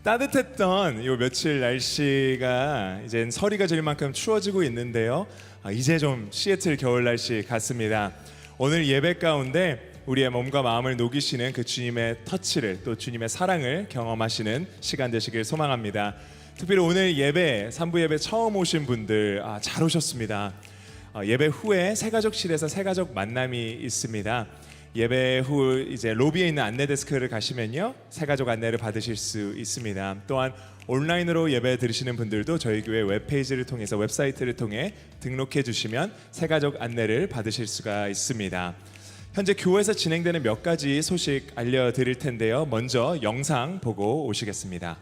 따뜻했던 요 며칠 날씨가 이젠 서리가 질 만큼 추워지고 있는데요. 이제 좀 시애틀 겨울 날씨 같습니다. 오늘 예배 가운데 우리의 몸과 마음을 녹이시는 그 주님의 터치를, 또 주님의 사랑을 경험하시는 시간 되시길 소망합니다. 특별히 오늘 예배, 3부 예배 처음 오신 분들 잘 오셨습니다. 예배 후에 새가족실에서 새가족 만남이 있습니다. 예배 후 이제 로비에 있는 안내 데스크를 가시면요, 새가족 안내를 받으실 수 있습니다. 또한 온라인으로 예배 들으시는 분들도 저희 교회 웹페이지를 통해서, 웹사이트를 통해 등록해 주시면 새가족 안내를 받으실 수가 있습니다. 현재 교회에서 진행되는 몇 가지 소식 알려드릴 텐데요. 먼저 영상 보고 오시겠습니다.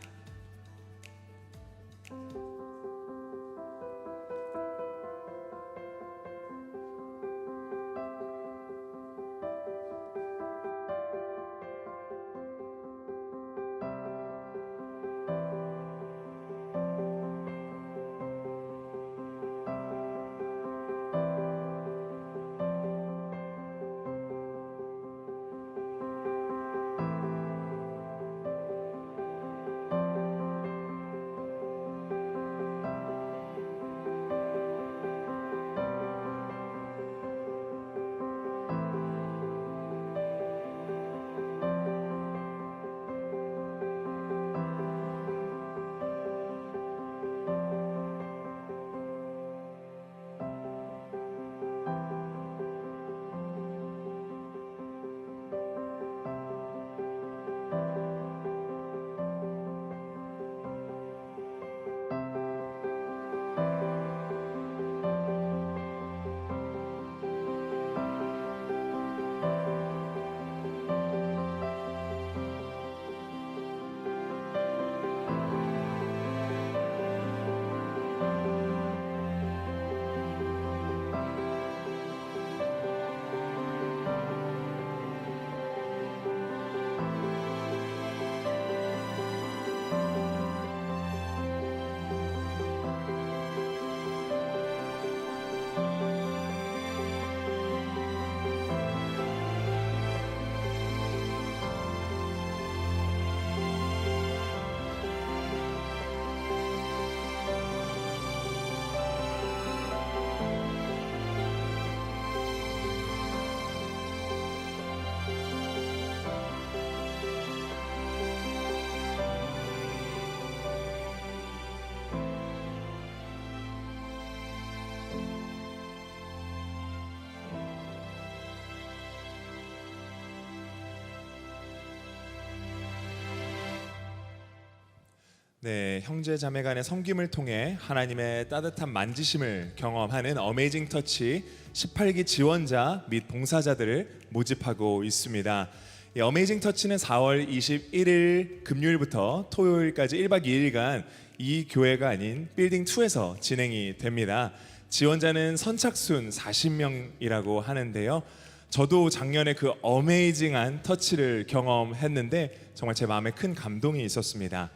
네, 형제 자매 간의 섬김을 통해 하나님의 따뜻한 만지심을 경험하는 어메이징 터치 18기 지원자 및 봉사자들을 모집하고 있습니다. 이 어메이징 터치는 4월 21일 금요일부터 토요일까지 1박 2일간 이 교회가 아닌 빌딩 2에서 진행이 됩니다. 지원자는 선착순 40명이라고 하는데요. 저도 작년에 그 어메이징한 터치를 경험했는데 정말 제 마음에 큰 감동이 있었습니다.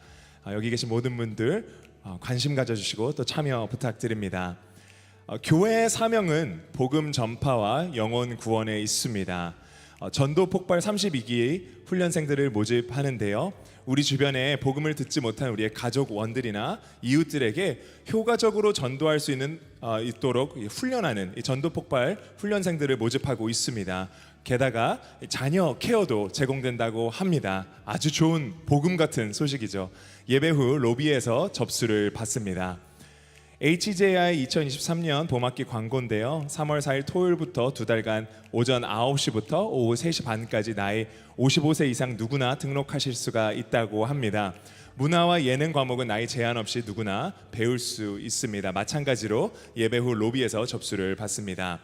여기 계신 모든 분들 관심 가져주시고 또 참여 부탁드립니다. 교회의 사명은 복음 전파와 영혼 구원에 있습니다. 전도 폭발 32기 훈련생들을 모집하는데요. 우리 주변에 복음을 듣지 못한 우리의 가족원들이나 이웃들에게 효과적으로 전도할 수 있도록 훈련하는 이 전도 폭발 훈련생들을 모집하고 있습니다. 게다가 자녀 케어도 제공된다고 합니다. 아주 좋은 복음 같은 소식이죠. 예배 후 로비에서 접수를 받습니다. HJI 2023년 봄학기 광고인데요. 3월 4일 토요일부터 두 달간 오전 9시부터 오후 3시 반까지 나이 55세 이상 누구나 등록하실 수가 있다고 합니다. 문화와 예능 과목은 나이 제한 없이 누구나 배울 수 있습니다. 마찬가지로 예배 후 로비에서 접수를 받습니다.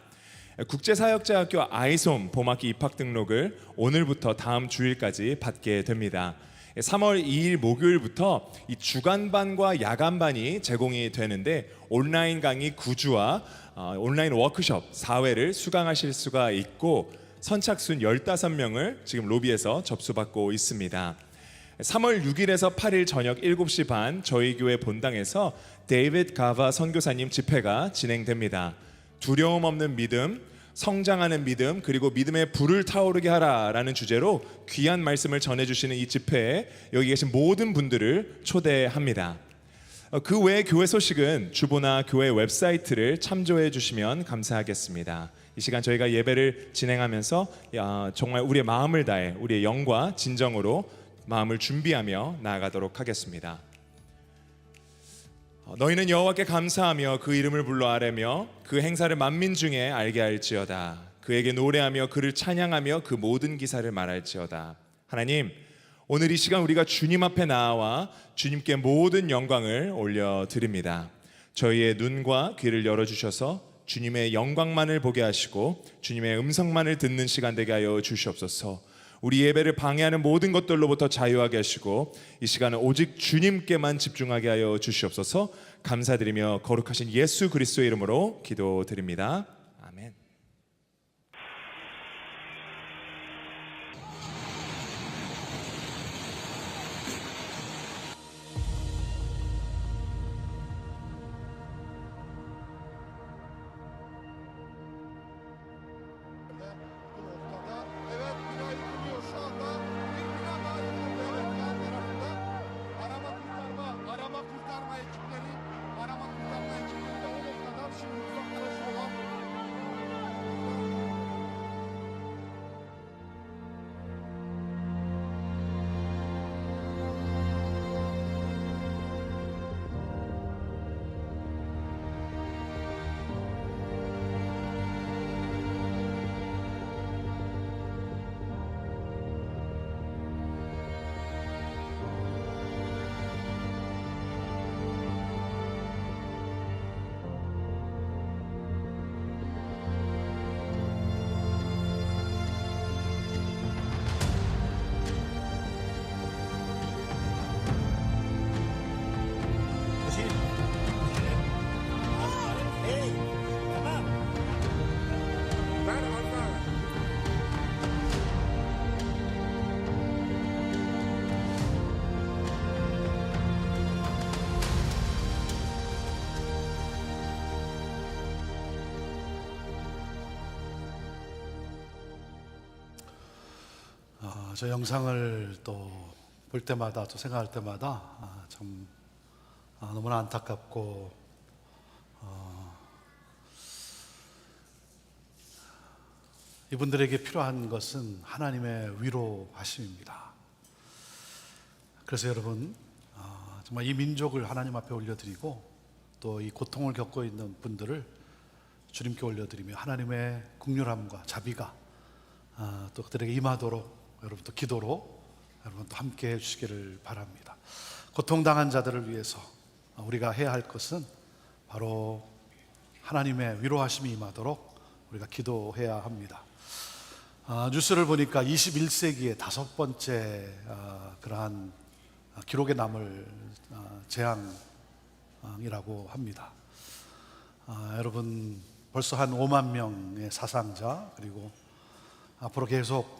국제사역자학교 아이솜 봄학기 입학 등록을 오늘부터 다음 주일까지 받게 됩니다. 3월 2일 목요일부터 이 주간반과 야간반이 제공이 되는데 온라인 강의 9주와 온라인 워크숍 4회를 수강하실 수가 있고 선착순 15명을 지금 로비에서 접수받고 있습니다. 3월 6일에서 8일 저녁 7시 반 저희 교회 본당에서 데이빗 가바 선교사님 집회가 진행됩니다. 두려움 없는 믿음, 성장하는 믿음 그리고 믿음의 불을 타오르게 하라라는 주제로 귀한 말씀을 전해주시는 이 집회에 여기 계신 모든 분들을 초대합니다. 그 외의 교회 소식은 주보나 교회 웹사이트를 참조해 주시면 감사하겠습니다. 이 시간 저희가 예배를 진행하면서 정말 우리의 마음을 다해 우리의 영과 진정으로 마음을 준비하며 나아가도록 하겠습니다. 너희는 여호와께 감사하며 그 이름을 불러 아뢰며 그 행사를 만민 중에 알게 할지어다. 그에게 노래하며 그를 찬양하며 그 모든 기사를 말할지어다. 하나님, 오늘 이 시간 우리가 주님 앞에 나와 주님께 모든 영광을 올려드립니다. 저희의 눈과 귀를 열어주셔서 주님의 영광만을 보게 하시고 주님의 음성만을 듣는 시간 되게 하여 주시옵소서. 우리 예배를 방해하는 모든 것들로부터 자유하게 하시고 이 시간은 오직 주님께만 집중하게 하여 주시옵소서. 감사드리며 거룩하신 예수 그리스도의 이름으로 기도드립니다. 아멘. 저 영상을 또 볼 때마다 또 생각할 때마다 참 너무나 안타깝고 이분들에게 필요한 것은 하나님의 위로하심입니다. 그래서 여러분 정말 이 민족을 하나님 앞에 올려드리고 또 이 고통을 겪고 있는 분들을 주님께 올려드리며 하나님의 긍휼함과 자비가 또 그들에게 임하도록 여러분 또 기도로 여러분 또 함께 해주시기를 바랍니다. 고통당한 자들을 위해서 우리가 해야 할 것은 바로 하나님의 위로하심이 임하도록 우리가 기도해야 합니다. 뉴스를 보니까 21세기의 5번째 그러한 기록에 남을 재앙이라고 합니다. 여러분 벌써 한 5만 명의 사상자 그리고 앞으로 계속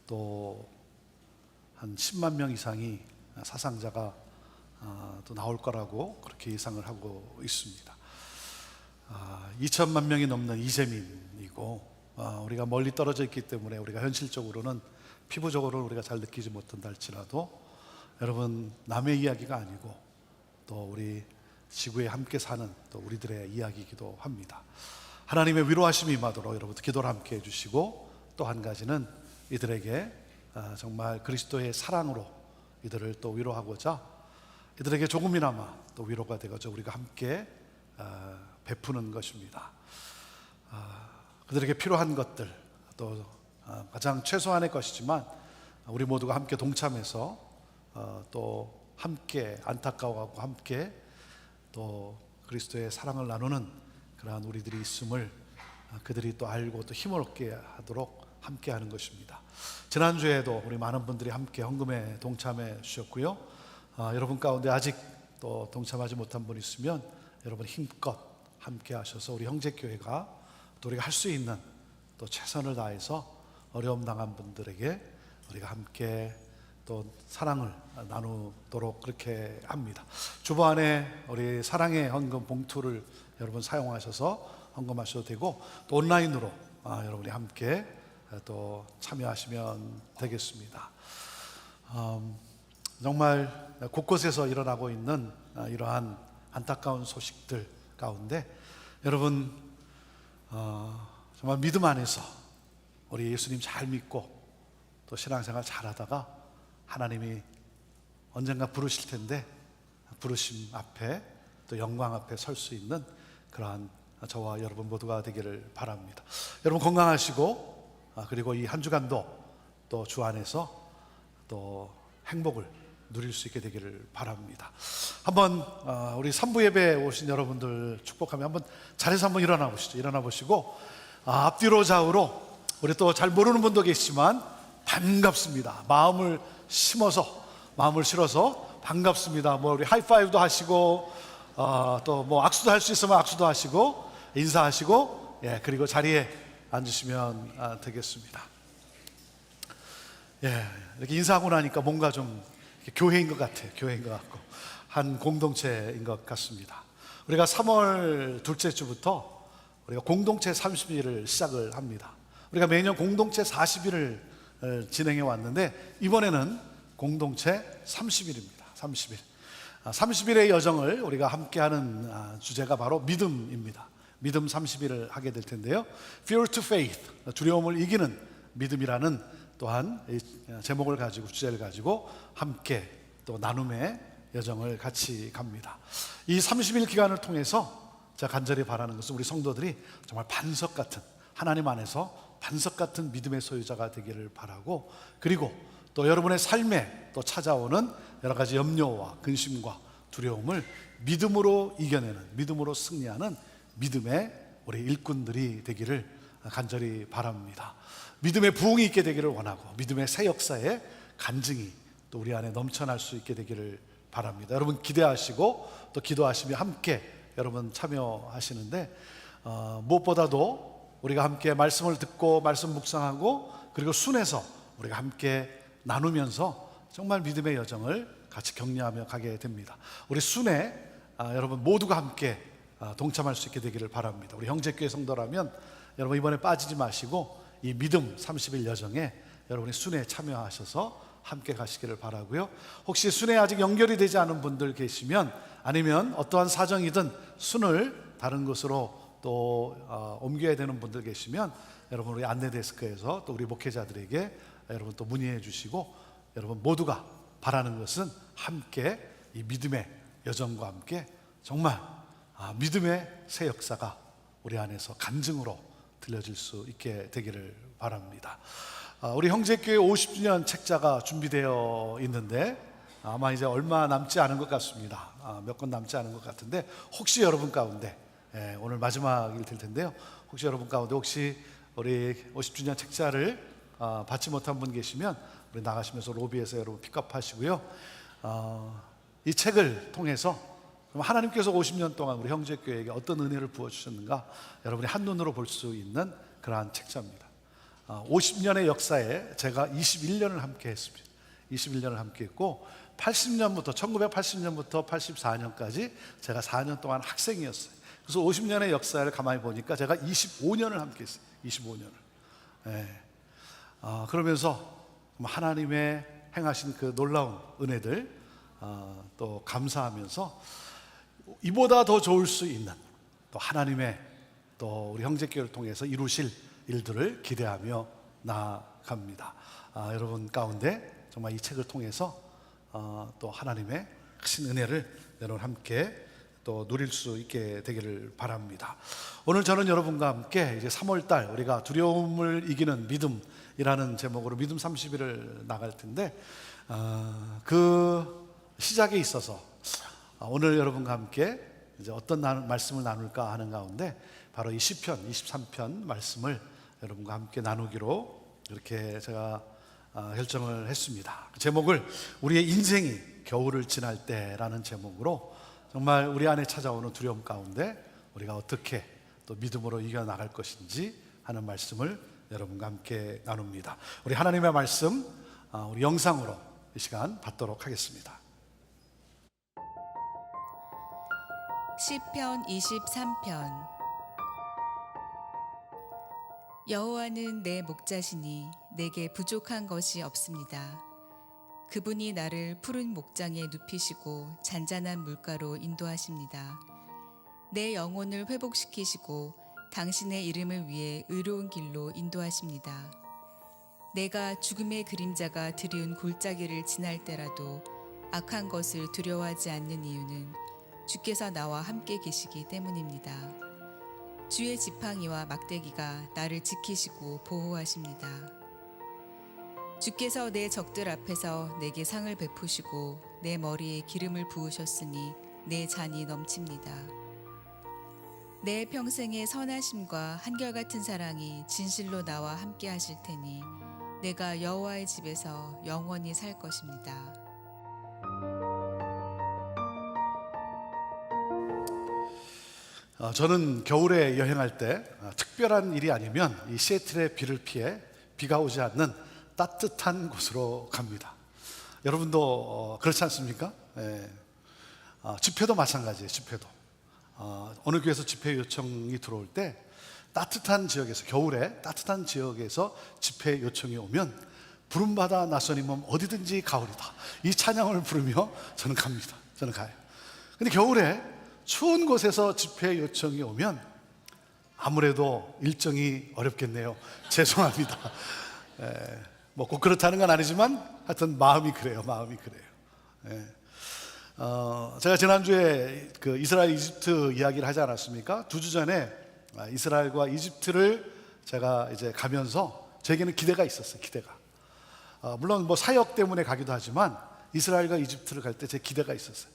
또 한 10만 명 이상이 사상자가 또 나올 거라고 그렇게 예상을 하고 있습니다. 2천만 명이 넘는 이재민이고 우리가 멀리 떨어져 있기 때문에 우리가 현실적으로는 피부적으로는 우리가 잘 느끼지 못한다 할지라도 여러분 남의 이야기가 아니고 또 우리 지구에 함께 사는 또 우리들의 이야기이기도 합니다. 하나님의 위로하심이 임하도록 여러분 기도를 함께 해주시고 또 한 가지는 이들에게 정말 그리스도의 사랑으로 이들을 또 위로하고자 이들에게 조금이나마 또 위로가 되고자 우리가 함께 베푸는 것입니다. 그들에게 필요한 것들 또 가장 최소한의 것이지만 우리 모두가 함께 동참해서 또 함께 안타까워하고 함께 또 그리스도의 사랑을 나누는 그러한 우리들이 있음을 그들이 또 알고 또 힘을 얻게 하도록 함께 하는 것입니다. 지난주에도 우리 많은 분들이 함께 헌금에 동참해 주셨고요. 여러분 가운데 아직 또 동참하지 못한 분 있으면 여러분 힘껏 함께 하셔서 우리 형제교회가 또 우리가 할 수 있는 또 최선을 다해서 어려움 당한 분들에게 우리가 함께 또 사랑을 나누도록 그렇게 합니다. 주보 안에 우리 사랑의 헌금 봉투를 여러분 사용하셔서 헌금하셔도 되고 또 온라인으로 여러분이 함께 또 참여하시면 되겠습니다. 정말 곳곳에서 일어나고 있는 이러한 안타까운 소식들 가운데 여러분 정말 믿음 안에서 우리 예수님 잘 믿고 또 신앙생활 잘하다가 하나님이 언젠가 부르실 텐데 부르심 앞에 또 영광 앞에 설 수 있는 그러한 저와 여러분 모두가 되기를 바랍니다. 여러분 건강하시고 그리고 이 한 주간도 또 주 안에서 또 행복을 누릴 수 있게 되기를 바랍니다. 한번 우리 산부 예배에 오신 여러분들 축복하며 한번 자리에서 한번 일어나 보시죠. 일어나 보시고 앞뒤로 좌우로 우리 또 잘 모르는 분도 계시지만 반갑습니다. 마음을 실어서 반갑습니다. 뭐 우리 하이파이브도 하시고 또 뭐 악수도 할 수 있으면 악수도 하시고 인사하시고 그리고 자리에 앉으시면 되겠습니다. 이렇게 인사하고 나니까 뭔가 좀 교회인 것 같아요. 교회인 것 같고 한 공동체인 것 같습니다. 우리가 3월 둘째 주부터 우리가 공동체 30일을 시작을 합니다. 우리가 매년 공동체 40일을 진행해 왔는데 이번에는 공동체 30일입니다. 30일. 30일의 여정을 우리가 함께하는 주제가 바로 믿음입니다. 믿음 30일을 하게 될 텐데요. Fear to Faith, 두려움을 이기는 믿음이라는 또한 제목을 가지고 주제를 가지고 함께 또 나눔의 여정을 같이 갑니다. 이 30일 기간을 통해서 제가 간절히 바라는 것은 우리 성도들이 정말 반석 같은 하나님 안에서 반석 같은 믿음의 소유자가 되기를 바라고 그리고 또 여러분의 삶에 또 찾아오는 여러 가지 염려와 근심과 두려움을 믿음으로 이겨내는 믿음으로 승리하는 믿음의 우리 일꾼들이 되기를 간절히 바랍니다. 믿음의 부흥이 있게 되기를 원하고 믿음의 새 역사의 간증이 또 우리 안에 넘쳐날 수 있게 되기를 바랍니다. 여러분 기대하시고 또 기도하시며 함께 여러분 참여하시는데 무엇보다도 우리가 함께 말씀을 듣고 말씀 묵상하고 그리고 순에서 우리가 함께 나누면서 정말 믿음의 여정을 같이 격려하며 가게 됩니다. 우리 순에 여러분 모두가 함께 동참할 수 있게 되기를 바랍니다. 우리 형제교회 성도라면 여러분 이번에 빠지지 마시고 이 믿음 30일 여정에 여러분이 순에 참여하셔서 함께 가시기를 바라고요. 혹시 순에 아직 연결이 되지 않은 분들 계시면 아니면 어떠한 사정이든 순을 다른 곳으로 또 옮겨야 되는 분들 계시면 여러분 우리 안내 데스크에서 또 우리 목회자들에게 여러분 또 문의해 주시고 여러분 모두가 바라는 것은 함께 이 믿음의 여정과 함께 정말 믿음의 새 역사가 우리 안에서 간증으로 들려질 수 있게 되기를 바랍니다. 우리 형제교회 50주년 책자가 준비되어 있는데 아마 이제 얼마 남지 않은 것 같습니다. 몇 권 남지 않은 것 같은데 혹시 여러분 가운데 오늘 마지막일 될 텐데요. 혹시 여러분 가운데 혹시 우리 50주년 책자를 받지 못한 분 계시면 우리 나가시면서 로비에서 여러분 픽업하시고요. 이 책을 통해서 하나님께서 50년 동안 우리 형제교회에게 어떤 은혜를 부어주셨는가 여러분이 한눈으로 볼 수 있는 그러한 책자입니다. 50년의 역사에 제가 21년을 함께 했습니다. 21년을 함께 했고 1980년부터 84년까지 제가 4년 동안 학생이었어요. 그래서 50년의 역사를 가만히 보니까 제가 25년을 함께 했어요. 25년을. 그러면서 하나님의 행하신 그 놀라운 은혜들 또 감사하면서 이보다 더 좋을 수 있는 또 하나님의 또 우리 형제교회를 통해서 이루실 일들을 기대하며 나아갑니다. 여러분 가운데 정말 이 책을 통해서 또 하나님의 크신 은혜를 여러분 함께 또 누릴 수 있게 되기를 바랍니다. 오늘 저는 여러분과 함께 이제 3월달 우리가 두려움을 이기는 믿음이라는 제목으로 믿음 30일을 나갈 텐데 그 시작에 있어서 오늘 여러분과 함께 이제 어떤 말씀을 나눌까 하는 가운데 바로 이 시편 23편 말씀을 여러분과 함께 나누기로 이렇게 제가 결정을 했습니다. 그 제목을 우리의 인생이 겨울을 지날 때라는 제목으로 정말 우리 안에 찾아오는 두려움 가운데 우리가 어떻게 또 믿음으로 이겨나갈 것인지 하는 말씀을 여러분과 함께 나눕니다. 우리 하나님의 말씀 우리 영상으로 이 시간 받도록 하겠습니다. 시편 23편. 여호와는 내 목자시니 내게 부족한 것이 없습니다. 그분이 나를 푸른 목장에 눕히시고 잔잔한 물가로 인도하십니다. 내 영혼을 회복시키시고 당신의 이름을 위해 의로운 길로 인도하십니다. 내가 죽음의 그림자가 드리운 골짜기를 지날 때라도 악한 것을 두려워하지 않는 이유는 주께서 나와 함께 계시기 때문입니다. 주의 지팡이와 막대기가 나를 지키시고 보호하십니다. 주께서 내 적들 앞에서 내게 상을 베푸시고 내 머리에 기름을 부으셨으니 내 잔이 넘칩니다. 내 평생의 선하심과 한결같은 사랑이 진실로 나와 함께 하실 테니 내가 여호와의 집에서 영원히 살 것입니다. 저는 겨울에 여행할 때 특별한 일이 아니면 이 시애틀의 비를 피해 비가 오지 않는 따뜻한 곳으로 갑니다. 여러분도 그렇지 않습니까? 예. 집회도 마찬가지예요. 집회도 어느 교회에서 집회 요청이 들어올 때 따뜻한 지역에서, 겨울에 따뜻한 지역에서 집회 요청이 오면 부름받아 나서니 몸 어디든지 가오리다, 이 찬양을 부르며 저는 갑니다. 저는 가요. 근데 겨울에 추운 곳에서 집회 요청이 오면 아무래도 일정이 어렵겠네요. 죄송합니다. 뭐 꼭 그렇다는 건 아니지만 하여튼 마음이 그래요. 마음이 그래요. 제가 지난주에 그 이스라엘 이집트 이야기를 하지 않았습니까? 2주 전에 이스라엘과 이집트를 제가 이제 가면서 제게는 기대가 있었어요. 기대가. 물론 뭐 사역 때문에 가기도 하지만 이스라엘과 이집트를 갈 때 제 기대가 있었어요.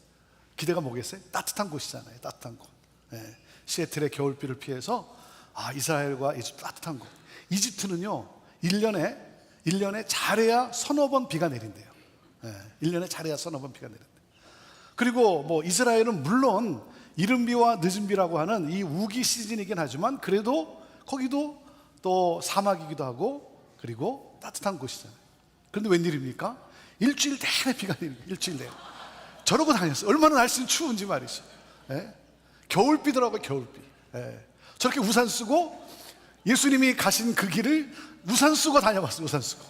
기대가 뭐겠어요? 따뜻한 곳이잖아요. 따뜻한 곳. 시애틀의 겨울비를 피해서 이스라엘과 이집트 따뜻한 곳. 이집트는요 1년에 잘해야 서너 번 비가 내린대요. 1년에 잘해야 서너 번 비가 내린대요. 그리고 뭐 이스라엘은 물론 이른 비와 늦은 비라고 하는 이 우기 시즌이긴 하지만 그래도 거기도 또 사막이기도 하고 그리고 따뜻한 곳이잖아요. 그런데 웬일입니까? 일주일 내내 비가 내립니다. 일주일 내내. 저러고 다녔어요. 얼마나 날씨는 추운지 말이죠. 겨울비더라고요. 겨울비. 저렇게 우산 쓰고 예수님이 가신 그 길을 우산 쓰고 다녀봤어요. 우산 쓰고.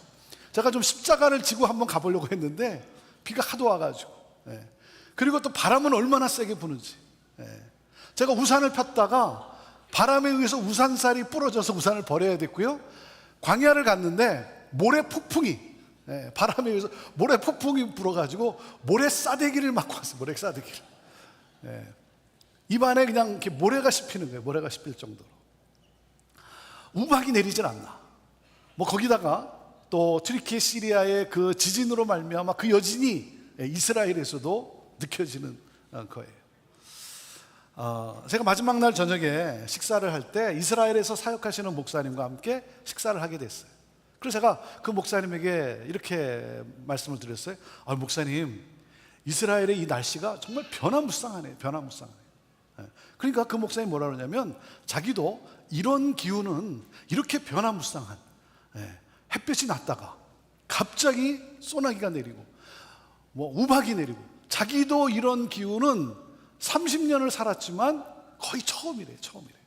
제가 좀 십자가를 지고 한번 가보려고 했는데 비가 하도 와가지고. 그리고 또 바람은 얼마나 세게 부는지. 제가 우산을 폈다가 바람에 의해서 우산살이 부러져서 우산을 버려야 됐고요. 광야를 갔는데 모래 폭풍이, 바람에 의해서 모래 폭풍이 불어가지고 모래 싸대기를 맞고 왔어요. 모래 싸대기를. 입안에 그냥 이렇게 모래가 씹히는 거예요. 모래가 씹힐 정도로. 우박이 내리질 않나. 뭐 거기다가 또 튀르키예 시리아의 그 지진으로 말미암아 그 여진이 이스라엘에서도 느껴지는 거예요. 제가 마지막 날 저녁에 식사를 할 때 이스라엘에서 사역하시는 목사님과 함께 식사를 하게 됐어요. 그래서 제가 그 목사님에게 이렇게 말씀을 드렸어요. 목사님, 이스라엘의 이 날씨가 정말 변화무쌍하네요. 변화무쌍하네요. 그러니까 그 목사님이 뭐라 그러냐면 자기도 이런 기후는 이렇게 변화무쌍한, 햇볕이 났다가 갑자기 소나기가 내리고 뭐 우박이 내리고, 자기도 이런 기후는 30년을 살았지만 거의 처음이래요. 처음이래요.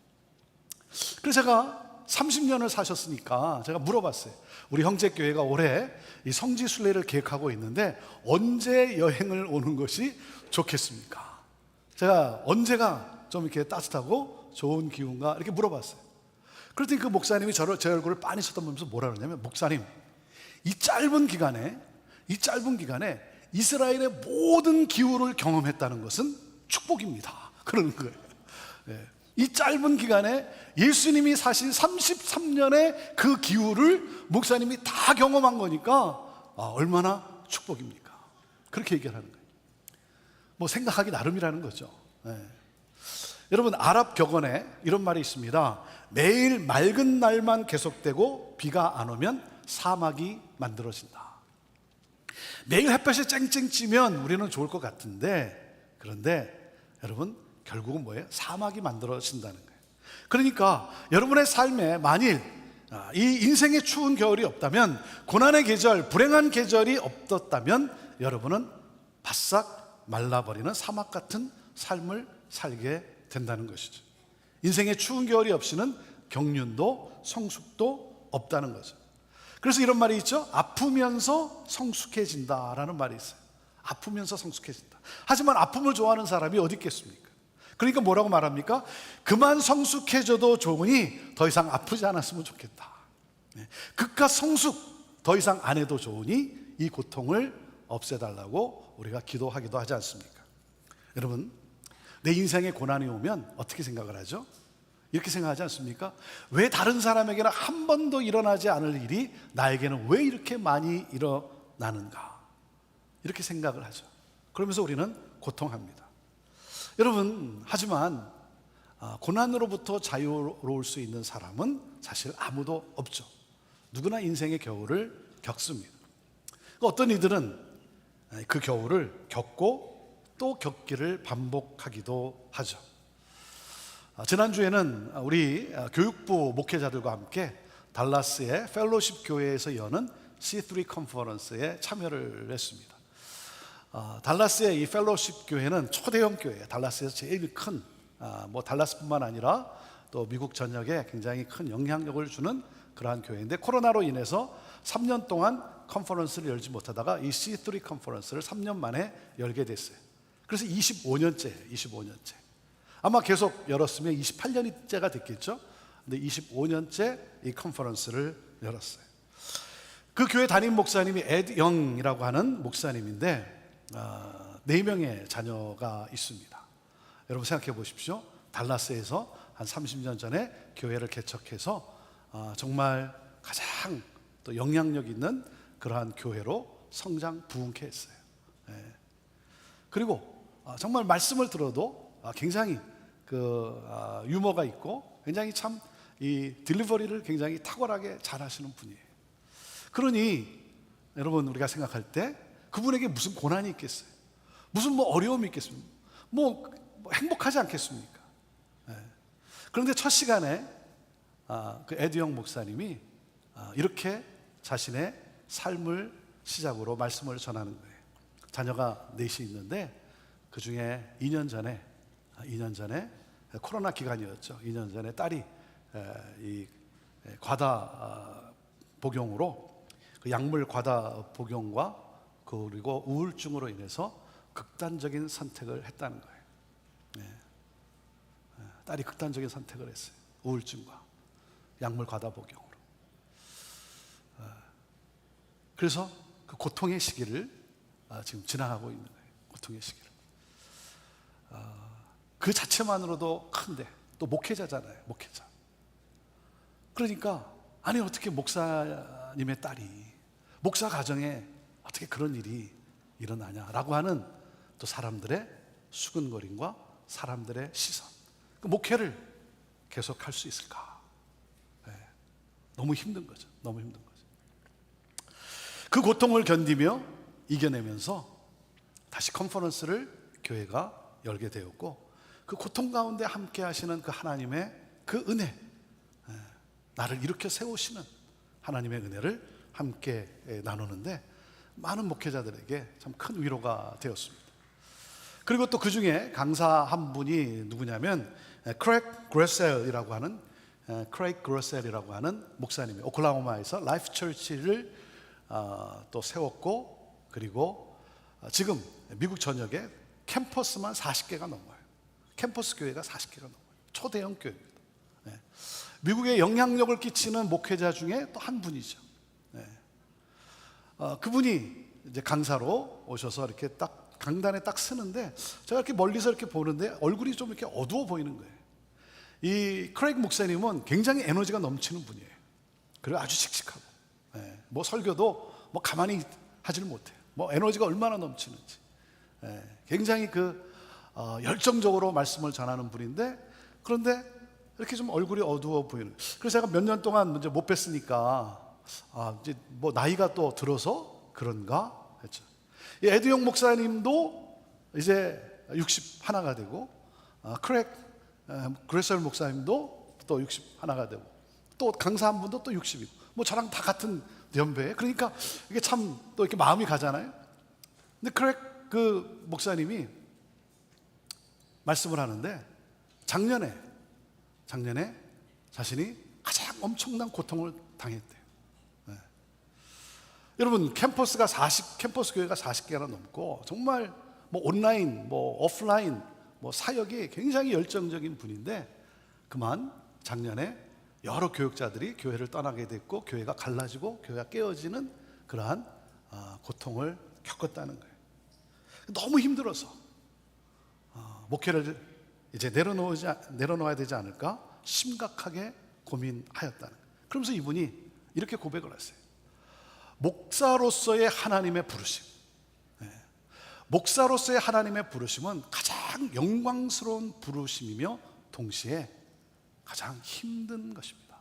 그래서 제가 30년을 사셨으니까 제가 물어봤어요. 우리 형제교회가 올해 이 성지순례를 계획하고 있는데 언제 여행을 오는 것이 좋겠습니까? 제가 언제가 좀 이렇게 따뜻하고 좋은 기운가 이렇게 물어봤어요. 그랬더니 그 목사님이 제 얼굴을 빤히 쳐다보면서 뭐라 그러냐면, 목사님, 이 짧은 기간에 이스라엘의 모든 기후를 경험했다는 것은 축복입니다. 그러는 거예요. 이 짧은 기간에 예수님이 사신 33년의 그 기후를 목사님이 다 경험한 거니까 얼마나 축복입니까? 그렇게 얘기를 하는 거예요. 뭐 생각하기 나름이라는 거죠. 여러분, 아랍 격언에 이런 말이 있습니다. 매일 맑은 날만 계속되고 비가 안 오면 사막이 만들어진다. 매일 햇볕이 쨍쨍 찌면 우리는 좋을 것 같은데, 그런데 여러분, 결국은 뭐예요? 사막이 만들어진다는 거예요. 그러니까 여러분의 삶에 만일 이 인생의 추운 겨울이 없다면, 고난의 계절, 불행한 계절이 없었다면 여러분은 바싹 말라버리는 사막 같은 삶을 살게 된다는 것이죠. 인생의 추운 겨울이 없이는 경륜도 성숙도 없다는 거죠. 그래서 이런 말이 있죠. 아프면서 성숙해진다라는 말이 있어요. 아프면서 성숙해진다. 하지만 아픔을 좋아하는 사람이 어디 있겠습니까? 그러니까 뭐라고 말합니까? 그만 성숙해져도 좋으니 더 이상 아프지 않았으면 좋겠다. 극과 성숙 더 이상 안 해도 좋으니 이 고통을 없애달라고 우리가 기도하기도 하지 않습니까? 여러분, 내 인생에 고난이 오면 어떻게 생각을 하죠? 이렇게 생각하지 않습니까? 왜 다른 사람에게는 한 번도 일어나지 않을 일이 나에게는 왜 이렇게 많이 일어나는가? 이렇게 생각을 하죠. 그러면서 우리는 고통합니다. 여러분, 하지만 고난으로부터 자유로울 수 있는 사람은 사실 아무도 없죠. 누구나 인생의 겨울을 겪습니다. 어떤 이들은 그 겨울을 겪고 또 겪기를 반복하기도 하죠. 지난주에는 우리 교육부 목회자들과 함께 달라스의 펠로십 교회에서 여는 C3 컨퍼런스에 참여를 했습니다. 달라스의 이 펠로십 교회는 초대형 교회예요. 달라스에서 제일 큰, 달라스뿐만 아니라 또 미국 전역에 굉장히 큰 영향력을 주는 그러한 교회인데, 코로나로 인해서 3년 동안 컨퍼런스를 열지 못하다가 이 C3 컨퍼런스를 3년 만에 열게 됐어요. 그래서 25년째. 아마 계속 열었으면 28년째가 됐겠죠. 근데 25년째 이 컨퍼런스를 열었어요. 그 교회 담임 목사님이 에드 영이라고 하는 목사님인데 4명의 자녀가 있습니다. 여러분 생각해 보십시오. 달라스에서 한 30년 전에 교회를 개척해서 정말 가장 또 영향력 있는 그러한 교회로 성장 부흥케 했어요. 그리고 정말 말씀을 들어도 굉장히 유머가 있고 굉장히 참 이 딜리버리를 굉장히 탁월하게 잘 하시는 분이에요. 그러니 여러분, 우리가 생각할 때 그분에게 무슨 고난이 있겠어요? 무슨 어려움이 있겠습니까? 행복하지 않겠습니까? 그런데 첫 시간에 그 에드영 목사님이 이렇게 자신의 삶을 시작으로 말씀을 전하는 거예요. 자녀가 넷이 있는데 그 중에 2년 전에 코로나 기간이었죠. 2년 전에 딸이 이 과다 복용으로 그 약물 과다 복용과 그리고 우울증으로 인해서 극단적인 선택을 했다는 거예요. 딸이 극단적인 선택을 했어요. 우울증과 약물 과다 복용으로. 그래서 그 고통의 시기를 지금 지나가고 있는 거예요. 고통의 시기를. 그 자체만으로도 큰데 또 목회자잖아요. 목회자. 그러니까 아니 어떻게 목사님의 딸이 목사 가정에 어떻게 그런 일이 일어나냐라고 하는 또 사람들의 수근거림과 사람들의 시선. 그 목회를 계속 할 수 있을까? 너무 힘든 거죠. 너무 힘든 거죠. 그 고통을 견디며 이겨내면서 다시 컨퍼런스를 교회가 열게 되었고, 그 고통 가운데 함께 하시는 그 하나님의 그 은혜, 나를 일으켜 세우시는 하나님의 은혜를 함께 나누는데 많은 목회자들에게 참 큰 위로가 되었습니다. 그리고 또 그 중에 강사 한 분이 누구냐면 크레이크 그레셀이라고 하는 목사님이 오클라호마에서 라이프 처치를 또 세웠고, 그리고 지금 미국 전역에 캠퍼스만 40개가 넘어요. 캠퍼스 교회가 40개가 넘어요. 초대형 교회입니다. 미국에 영향력을 끼치는 목회자 중에 또 한 분이죠. 그분이 이제 강사로 오셔서 이렇게 딱 강단에 딱 서는데, 제가 이렇게 멀리서 이렇게 보는데 얼굴이 좀 이렇게 어두워 보이는 거예요. 이 크레이크 목사님은 굉장히 에너지가 넘치는 분이에요. 그리고 아주 씩씩하고, 설교도 가만히 하지를 못해요. 에너지가 얼마나 넘치는지. 굉장히 열정적으로 말씀을 전하는 분인데, 그런데 이렇게 좀 얼굴이 어두워 보이는. 그래서 제가 몇 년 동안 이제 못 뵀으니까 이제 나이가 또 들어서 그런가 했죠. 이 에드용 목사님도 이제 61가 되고, 크레이크 그레셀 목사님도 또 61가 되고, 또 강사 한 분도 또 60이고, 저랑 다 같은 연배에. 그러니까 이게 참 또 이렇게 마음이 가잖아요. 근데 크레이크 그 목사님이 말씀을 하는데 작년에 자신이 가장 엄청난 고통을 당했대요. 네. 여러분, 캠퍼스 교회가 40개나 넘고 정말 뭐 온라인, 뭐 오프라인, 뭐 사역이 굉장히 열정적인 분인데 그만 작년에 여러 교육자들이 교회를 떠나게 됐고 교회가 갈라지고 교회가 깨어지는 그러한 고통을 겪었다는 거예요. 너무 힘들어서 목회를 이제 내려놓아야 되지 않을까 심각하게 고민하였다는 거예요. 그러면서 이분이 이렇게 고백을 했어요. 목사로서의 하나님의 부르심, 목사로서의 하나님의 부르심은 가장 영광스러운 부르심이며 동시에 가장 힘든 것입니다.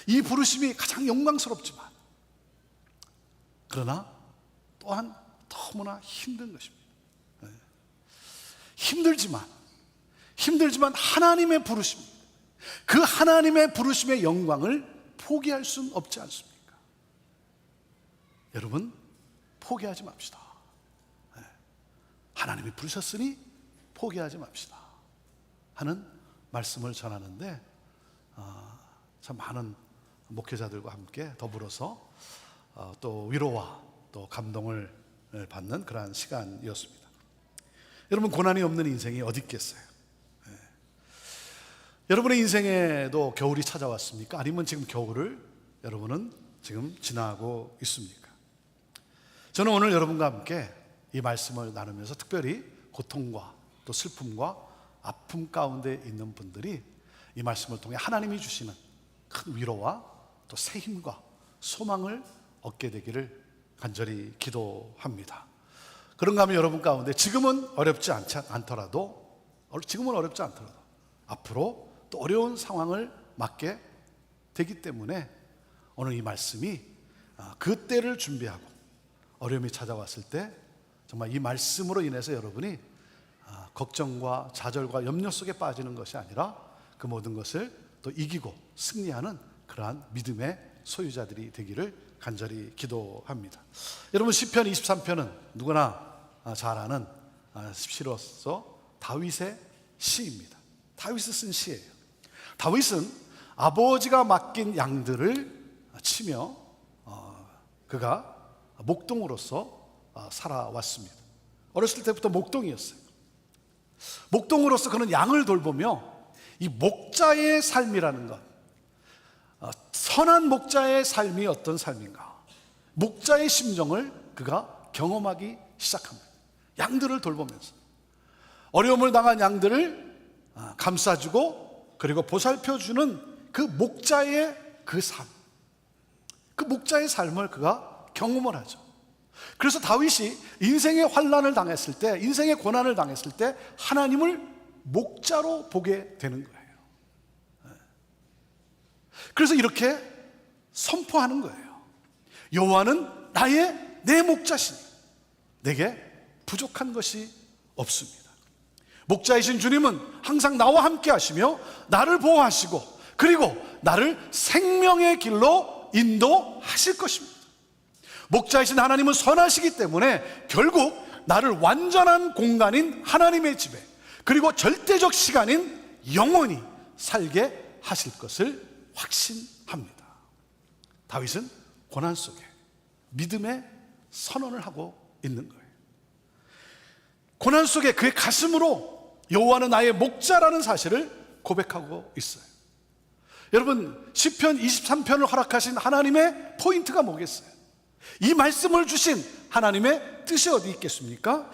이 부르심이 가장 영광스럽지만 그러나 또한 너무나 힘든 것입니다. 힘들지만 하나님의 부르심, 그 하나님의 부르심의 영광을 포기할 수는 없지 않습니까? 여러분, 포기하지 맙시다. 하나님이 부르셨으니 포기하지 맙시다 하는 말씀을 전하는데 참 많은 목회자들과 함께 더불어서 또 위로와 또 감동을 받는 그러한 시간이었습니다. 여러분, 고난이 없는 인생이 어디 있겠어요? 여러분의 인생에도 겨울이 찾아왔습니까? 아니면 지금 겨울을 여러분은 지금 지나고 있습니까? 저는 오늘 여러분과 함께 이 말씀을 나누면서 특별히 고통과 또 슬픔과 아픔 가운데 있는 분들이 이 말씀을 통해 하나님이 주시는 큰 위로와 또 새 힘과 소망을 얻게 되기를 간절히 기도합니다. 그런가 하면 여러분 가운데 지금은 어렵지 않더라도 앞으로 또 어려운 상황을 맞게 되기 때문에 오늘 이 말씀이 그 때를 준비하고 어려움이 찾아왔을 때 정말 이 말씀으로 인해서 여러분이 걱정과 좌절과 염려 속에 빠지는 것이 아니라 그 모든 것을 또 이기고 승리하는 그러한 믿음의 소유자들이 되기를 간절히 기도합니다. 여러분, 시편 23편은 누구나 잘 아는 시로서 다윗의 시입니다. 다윗이 쓴 시예요. 다윗은 아버지가 맡긴 양들을 치며 그가 목동으로서 살아왔습니다. 어렸을 때부터 목동이었어요. 목동으로서 그는 양을 돌보며 이 목자의 삶이라는 것, 선한 목자의 삶이 어떤 삶인가, 목자의 심정을 그가 경험하기 시작합니다. 양들을 돌보면서 어려움을 당한 양들을 감싸주고 그리고 보살펴주는 그 목자의 그 삶, 그 목자의 삶을 그가 경험을 하죠. 그래서 다윗이 인생의 환난을 당했을 때, 인생의 고난을 당했을 때 하나님을 목자로 보게 되는 거예요. 그래서 이렇게 선포하는 거예요. 여호와는 내 목자시니 내게 부족한 것이 없습니다. 목자이신 주님은 항상 나와 함께 하시며 나를 보호하시고 그리고 나를 생명의 길로 인도하실 것입니다. 목자이신 하나님은 선하시기 때문에 결국 나를 완전한 공간인 하나님의 집에 그리고 절대적 시간인 영원히 살게 하실 것을 확신합니다. 다윗은 고난 속에 믿음의 선언을 하고 있는 거예요. 고난 속에 그의 가슴으로 여호와는 나의 목자라는 사실을 고백하고 있어요. 여러분, 시편 23편을 허락하신 하나님의 포인트가 뭐겠어요? 이 말씀을 주신 하나님의 뜻이 어디 있겠습니까?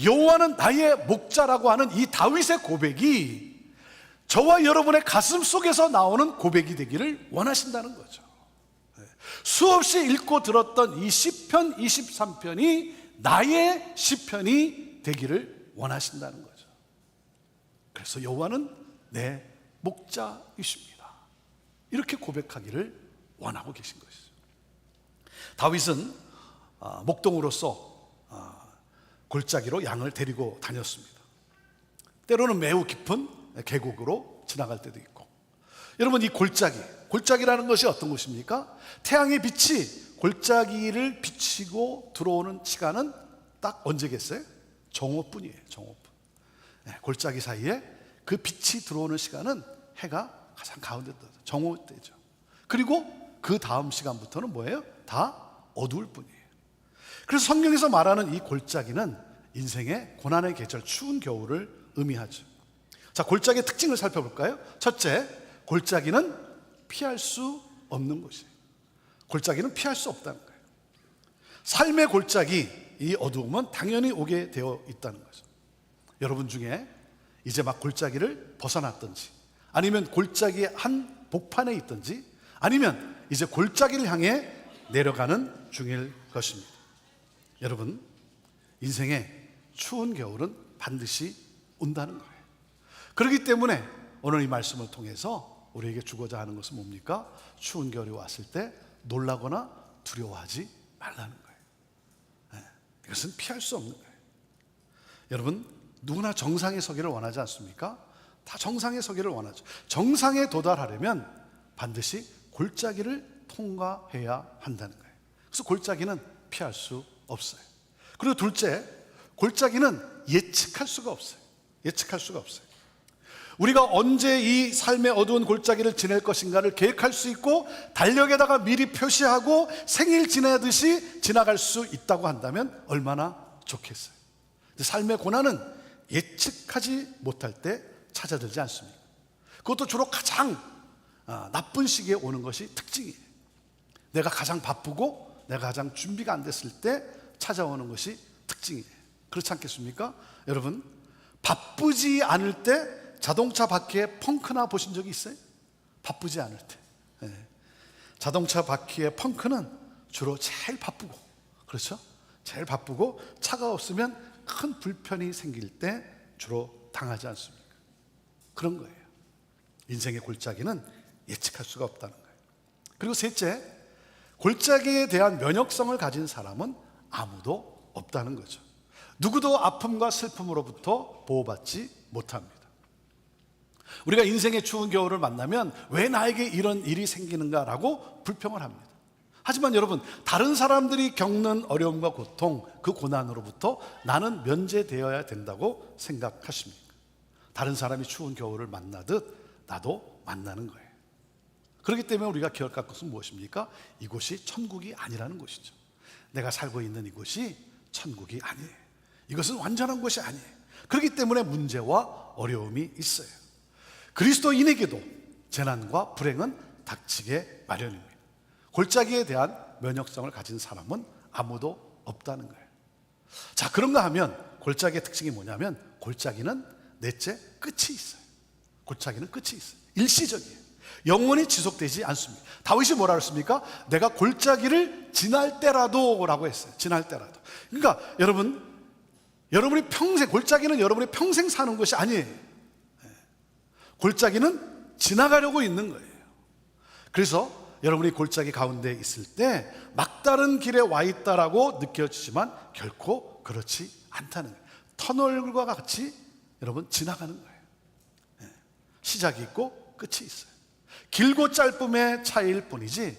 여호와는 나의 목자라고 하는 이 다윗의 고백이 저와 여러분의 가슴 속에서 나오는 고백이 되기를 원하신다는 거죠. 수없이 읽고 들었던 이 시편 23편이 나의 시편이 되기를 원하신다는 거죠. 그래서 여호와는 내 목자이십니다. 이렇게 고백하기를 원하고 계신 것이죠. 다윗은 목동으로서 골짜기로 양을 데리고 다녔습니다. 때로는 매우 깊은 계곡으로 지나갈 때도 있고. 여러분, 이 골짜기라는 것이 어떤 곳입니까? 태양의 빛이 골짜기를 비치고 들어오는 시간은 딱 언제겠어요? 정오뿐이에요. 정오뿐. 골짜기 사이에 그 빛이 들어오는 시간은 해가 가장 가운데 떠요. 정오 때죠. 그리고 그 다음 시간부터는 뭐예요? 다 어두울 뿐이에요. 그래서 성경에서 말하는 이 골짜기는 인생의 고난의 계절, 추운 겨울을 의미하죠. 자, 골짜기의 특징을 살펴볼까요? 첫째, 골짜기는 피할 수 없는 곳이에요. 골짜기는 피할 수 없다는 거예요. 삶의 골짜기, 이 어두움은 당연히 오게 되어 있다는 거죠. 여러분 중에 이제 막 골짜기를 벗어났든지, 아니면 골짜기의 한 복판에 있든지, 아니면 이제 골짜기를 향해 내려가는 중일 것입니다. 여러분, 인생의 추운 겨울은 반드시 온다는 거예요. 그렇기 때문에 오늘 이 말씀을 통해서 우리에게 주고자 하는 것은 뭡니까? 추운 겨울이 왔을 때 놀라거나 두려워하지 말라는 거예요. 이것은 피할 수 없는 거예요. 여러분, 누구나 정상에 서기를 원하지 않습니까? 다 정상에 서기를 원하죠. 정상에 도달하려면 반드시 골짜기를 통과해야 한다는 거예요. 그래서 골짜기는 피할 수 없어요. 그리고 둘째, 골짜기는 예측할 수가 없어요. 예측할 수가 없어요. 우리가 언제 이 삶의 어두운 골짜기를 지낼 것인가를 계획할 수 있고, 달력에다가 미리 표시하고 생일 지내듯이 지나갈 수 있다고 한다면 얼마나 좋겠어요. 삶의 고난은 예측하지 못할 때 찾아들지 않습니다. 그것도 주로 가장 나쁜 시기에 오는 것이 특징이에요. 내가 가장 바쁘고 내가 가장 준비가 안 됐을 때 찾아오는 것이 특징이에요. 그렇지 않겠습니까? 여러분, 바쁘지 않을 때 자동차 바퀴에 펑크나 보신 적이 있어요? 바쁘지 않을 때. 자동차 바퀴의 펑크는 주로 제일 바쁘고, 그렇죠? 제일 바쁘고 차가 없으면 큰 불편이 생길 때 주로 당하지 않습니까? 그런 거예요. 인생의 골짜기는 예측할 수가 없다는 거예요. 그리고 셋째, 골짜기에 대한 면역성을 가진 사람은 아무도 없다는 거죠. 누구도 아픔과 슬픔으로부터 보호받지 못합니다. 우리가 인생의 추운 겨울을 만나면 왜 나에게 이런 일이 생기는가라고 불평을 합니다. 하지만 여러분, 다른 사람들이 겪는 어려움과 고통, 그 고난으로부터 나는 면제되어야 된다고 생각하십니까? 다른 사람이 추운 겨울을 만나듯 나도 만나는 거예요. 그렇기 때문에 우리가 기억할 것은 무엇입니까? 이곳이 천국이 아니라는 것이죠. 내가 살고 있는 이곳이 천국이 아니에요. 이것은 완전한 곳이 아니에요. 그렇기 때문에 문제와 어려움이 있어요. 그리스도인에게도 재난과 불행은 닥치게 마련입니다. 골짜기에 대한 면역성을 가진 사람은 아무도 없다는 거예요. 자, 그런가 하면 골짜기의 특징이 뭐냐면, 골짜기는 넷째 끝이 있어요. 골짜기는 끝이 있어요. 일시적이에요. 영원히 지속되지 않습니다. 다윗이 뭐라 그랬습니까? 내가 골짜기를 지날 때라도 라고 했어요. 지날 때라도. 그러니까 여러분이 평생, 골짜기는 여러분이 평생 사는 것이 아니에요. 골짜기는 지나가려고 있는 거예요. 그래서 여러분이 골짜기 가운데 있을 때 막다른 길에 와 있다라고 느껴지지만 결코 그렇지 않다는 거예요. 터널과 같이 여러분 지나가는 거예요. 시작이 있고 끝이 있어요. 길고 짧음의 차이일 뿐이지,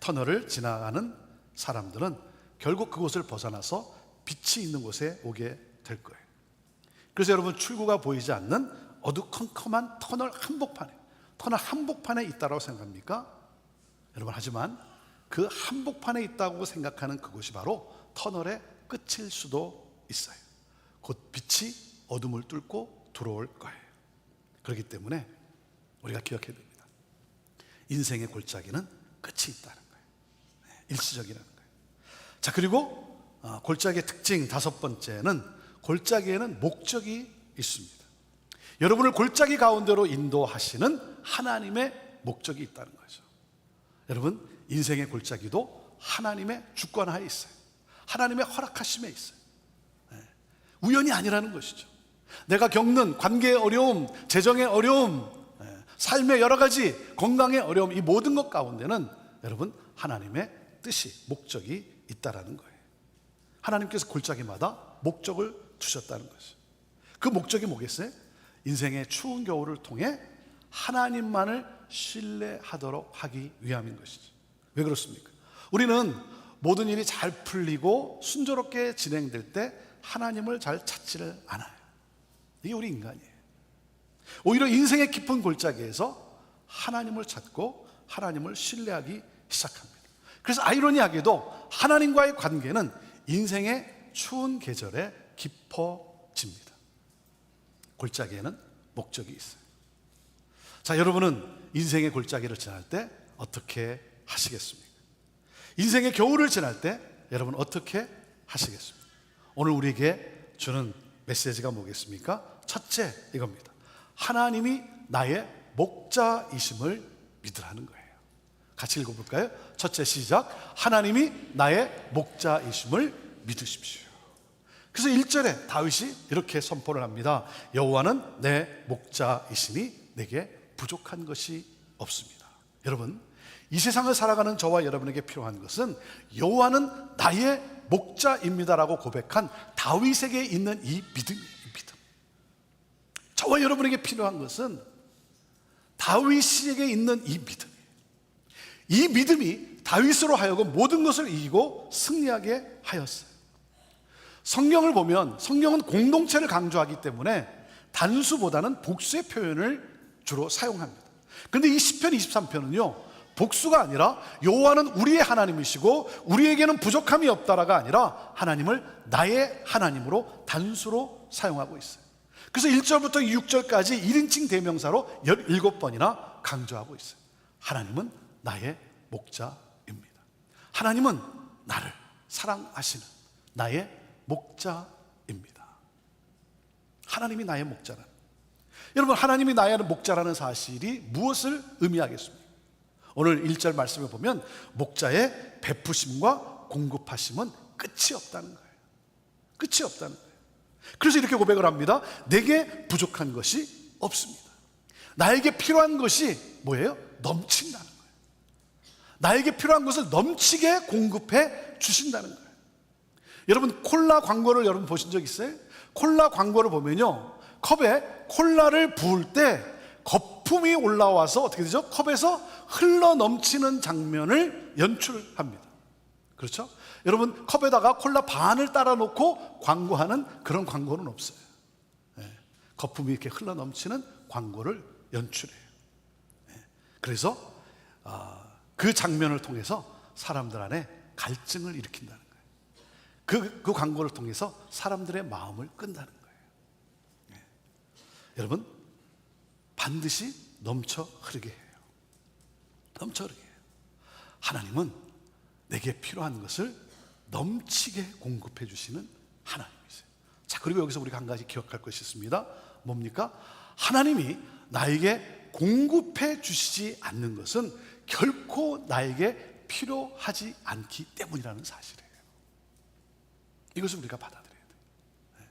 터널을 지나가는 사람들은 결국 그곳을 벗어나서 빛이 있는 곳에 오게 될 거예요. 그래서 여러분, 출구가 보이지 않는 어두컴컴한 터널 한복판에 있다고 생각합니까? 여러분, 하지만 그 한복판에 있다고 생각하는 그곳이 바로 터널의 끝일 수도 있어요. 곧 빛이 어둠을 뚫고 들어올 거예요. 그렇기 때문에 우리가 기억해야 됩니다. 인생의 골짜기는 끝이 있다는 거예요. 일시적이라는 거예요. 자, 그리고 골짜기의 특징 다섯 번째는, 골짜기에는 목적이 있습니다. 여러분을 골짜기 가운데로 인도하시는 하나님의 목적이 있다는 거죠. 여러분, 인생의 골짜기도 하나님의 주권하에 있어요. 하나님의 허락하심에 있어요. 우연이 아니라는 것이죠. 내가 겪는 관계의 어려움, 재정의 어려움, 삶의 여러 가지, 건강의 어려움, 이 모든 것 가운데는 여러분, 하나님의 뜻이, 목적이 있다라는 거예요. 하나님께서 골짜기마다 목적을 두셨다는 거죠. 그 목적이 뭐겠어요? 인생의 추운 겨울을 통해 하나님만을 신뢰하도록 하기 위함인 것이죠. 왜 그렇습니까? 우리는 모든 일이 잘 풀리고 순조롭게 진행될 때 하나님을 잘 찾지를 않아요. 이게 우리 인간이에요. 오히려 인생의 깊은 골짜기에서 하나님을 찾고 하나님을 신뢰하기 시작합니다. 그래서 아이러니하게도 하나님과의 관계는 인생의 추운 계절에 깊어집니다. 골짜기에는 목적이 있어요. 자, 여러분은 인생의 골짜기를 지날 때 어떻게 하시겠습니까? 인생의 겨울을 지날 때 여러분 어떻게 하시겠습니까? 오늘 우리에게 주는 메시지가 뭐겠습니까? 첫째, 이겁니다. 하나님이 나의 목자이심을 믿으라는 거예요. 같이 읽어볼까요? 첫째, 시작. 하나님이 나의 목자이심을 믿으십시오. 그래서 1절에 다윗이 이렇게 선포를 합니다. 여호와는 내 목자이시니 내게 부족한 것이 없습니다. 여러분, 이 세상을 살아가는 저와 여러분에게 필요한 것은 여호와는 나의 목자입니다라고 고백한 다윗에게 있는 이 믿음이에요. 믿음. 저와 여러분에게 필요한 것은 다윗에게 있는 이 믿음이에요. 이 믿음이 다윗으로 하여금 모든 것을 이기고 승리하게 하였어요. 성경을 보면 성경은 공동체를 강조하기 때문에 단수보다는 복수의 표현을 주로 사용합니다. 그런데 이 시편 23편은요 복수가 아니라 여호와는 우리의 하나님이시고 우리에게는 부족함이 없다라가 아니라 하나님을 나의 하나님으로 단수로 사용하고 있어요. 그래서 1절부터 6절까지 1인칭 대명사로 17번이나 강조하고 있어요. 하나님은 나의 목자입니다. 하나님은 나를 사랑하시는 나의 목자입니다. 하나님이 나의 목자라는, 여러분, 하나님이 나의 목자라는 사실이 무엇을 의미하겠습니까? 오늘 1절 말씀을 보면 목자의 베푸심과 공급하심은 끝이 없다는 거예요. 끝이 없다는 거예요. 그래서 이렇게 고백을 합니다. 내게 부족한 것이 없습니다. 나에게 필요한 것이 뭐예요? 넘친다는 거예요. 나에게 필요한 것을 넘치게 공급해 주신다는 거예요. 여러분, 콜라 광고를 여러분 보신 적 있어요? 콜라 광고를 보면요 컵에 콜라를 부을 때 거품이 올라와서 어떻게 되죠? 컵에서 흘러 넘치는 장면을 연출합니다. 그렇죠? 여러분, 컵에다가 콜라 반을 따라 놓고 광고하는 그런 광고는 없어요. 거품이 이렇게 흘러 넘치는 광고를 연출해요. 그래서 그 장면을 통해서 사람들 안에 갈증을 일으킨다는 거예요. 그 광고를 통해서 사람들의 마음을 끈다는 거예요. 여러분, 반드시 넘쳐 흐르게 해요. 넘쳐 흐르게 해요. 하나님은 내게 필요한 것을 넘치게 공급해 주시는 하나님이세요. 자, 그리고 여기서 우리가 한 가지 기억할 것이 있습니다. 뭡니까? 하나님이 나에게 공급해 주시지 않는 것은 결코 나에게 필요하지 않기 때문이라는 사실이에요. 이것을 우리가 받아들여야 돼요.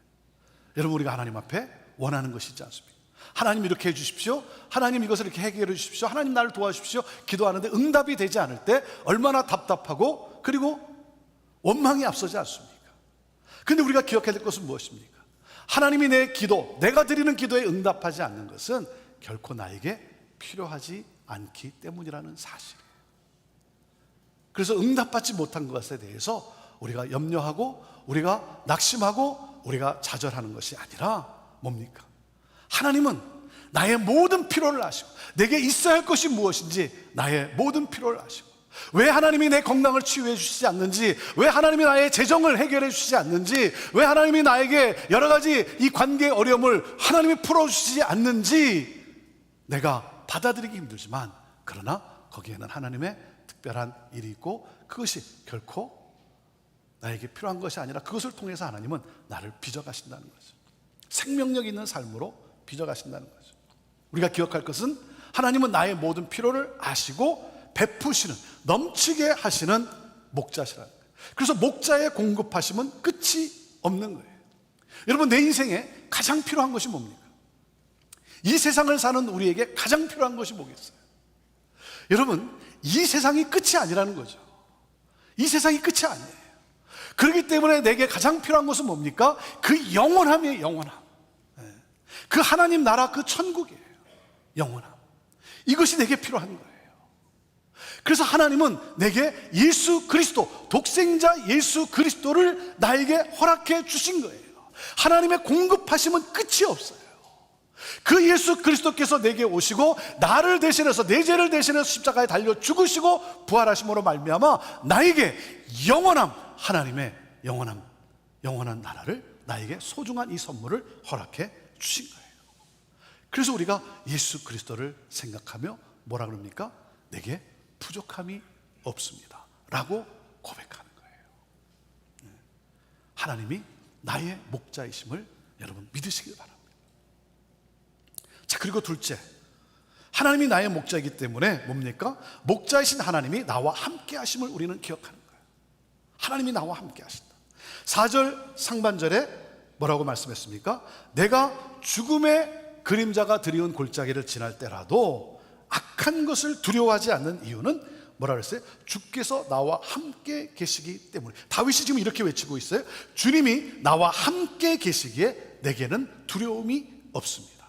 여러분, 우리가 하나님 앞에 원하는 것이 있지 않습니까? 하나님 이렇게 해주십시오, 하나님 이것을 이렇게 해결해 주십시오, 하나님 나를 도와주십시오 기도하는데 응답이 되지 않을 때 얼마나 답답하고 그리고 원망이 앞서지 않습니까? 근데 우리가 기억해야 될 것은 무엇입니까? 하나님이 내 기도, 내가 드리는 기도에 응답하지 않는 것은 결코 나에게 필요하지 않기 때문이라는 사실이에요. 그래서 응답받지 못한 것에 대해서 우리가 염려하고 우리가 낙심하고 우리가 좌절하는 것이 아니라 뭡니까? 하나님은 나의 모든 필요를 아시고 내게 있어야 할 것이 무엇인지 나의 모든 필요를 아시고 왜 하나님이 내 건강을 치유해 주시지 않는지, 왜 하나님이 나의 재정을 해결해 주시지 않는지, 왜 하나님이 나에게 여러 가지 이 관계의 어려움을 하나님이 풀어주시지 않는지 내가 받아들이기 힘들지만, 그러나 거기에는 하나님의 특별한 일이 있고 그것이 결코 나에게 필요한 것이 아니라 그것을 통해서 하나님은 나를 빚어가신다는 거죠. 생명력 있는 삶으로 빚어가신다는 거죠. 우리가 기억할 것은 하나님은 나의 모든 필요를 아시고 베푸시는, 넘치게 하시는 목자시라는 거예요. 그래서 목자의 공급하심은 끝이 없는 거예요. 여러분, 내 인생에 가장 필요한 것이 뭡니까? 이 세상을 사는 우리에게 가장 필요한 것이 뭐겠어요? 여러분, 이 세상이 끝이 아니라는 거죠. 이 세상이 끝이 아니에요. 그렇기 때문에 내게 가장 필요한 것은 뭡니까? 그 영원함이에요. 영원함. 그 하나님 나라, 그 천국이에요. 영원함. 이것이 내게 필요한 거예요. 그래서 하나님은 내게 예수 그리스도, 독생자 예수 그리스도를 나에게 허락해 주신 거예요. 하나님의 공급하심은 끝이 없어요. 그 예수 그리스도께서 내게 오시고 나를 대신해서 내 죄를 대신해서 십자가에 달려 죽으시고 부활하심으로 말미암아 나에게 영원한 하나님의 영원한 나라를, 나에게 소중한 이 선물을 허락해 주신 거예요. 그래서 우리가 예수 그리스도를 생각하며 뭐라 그럽니까? 내게 부족함이 없습니다 라고 고백하는 거예요. 하나님이 나의 목자이심을 여러분 믿으시길 바랍니다. 자, 그리고 둘째, 하나님이 나의 목자이기 때문에 뭡니까? 목자이신 하나님이 나와 함께 하심을 우리는 기억하는 거예요. 하나님이 나와 함께 하신다. 4절 상반절에 뭐라고 말씀했습니까? 내가 죽음의 그림자가 드리운 골짜기를 지날 때라도 악한 것을 두려워하지 않는 이유는 뭐라 그랬어요? 주께서 나와 함께 계시기 때문에. 다윗이 지금 이렇게 외치고 있어요. 주님이 나와 함께 계시기에 내게는 두려움이 없습니다.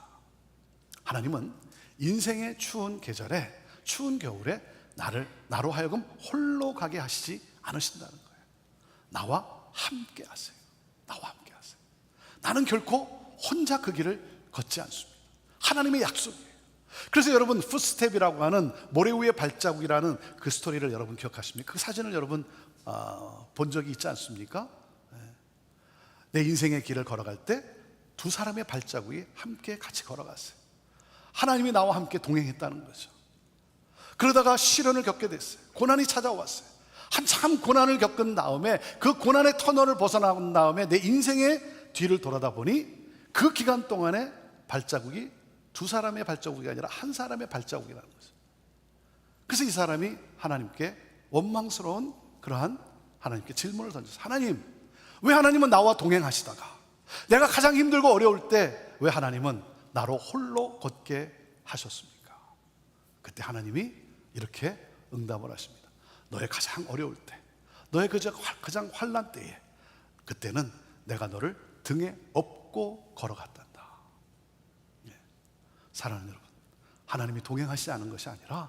하나님은 인생의 추운 계절에, 추운 겨울에 나로 하여금 홀로 가게 하시지 않으신다는 거예요. 나와 함께 하세요. 나와 함께 하세요. 나는 결코 혼자 그 길을 걷지 않습니다. 하나님의 약속이에요. 그래서 여러분, 풋스텝이라고 하는 모래 위의 발자국이라는 그 스토리를 여러분 기억하십니까? 그 사진을 여러분 본 적이 있지 않습니까? 내 인생의 길을 걸어갈 때 두 사람의 발자국이 함께 같이 걸어갔어요. 하나님이 나와 함께 동행했다는 거죠. 그러다가 시련을 겪게 됐어요. 고난이 찾아왔어요. 한참 고난을 겪은 다음에 그 고난의 터널을 벗어나온 다음에 내 인생의 뒤를 돌아다 보니 그 기간 동안에 발자국이 두 사람의 발자국이 아니라 한 사람의 발자국이라는 거죠. 그래서 이 사람이 하나님께 원망스러운 그러한 하나님께 질문을 던졌어요. 하나님, 왜 하나님은 나와 동행하시다가 내가 가장 힘들고 어려울 때 왜 하나님은 나로 홀로 걷게 하셨습니까? 그때 하나님이 이렇게 응답을 하십니다. 너의 가장 어려울 때, 너의 가장 환난 때에, 그때는 내가 너를 등에 업고 걸어갔단다. 사랑하는 여러분, 하나님이 동행하시지 않은 것이 아니라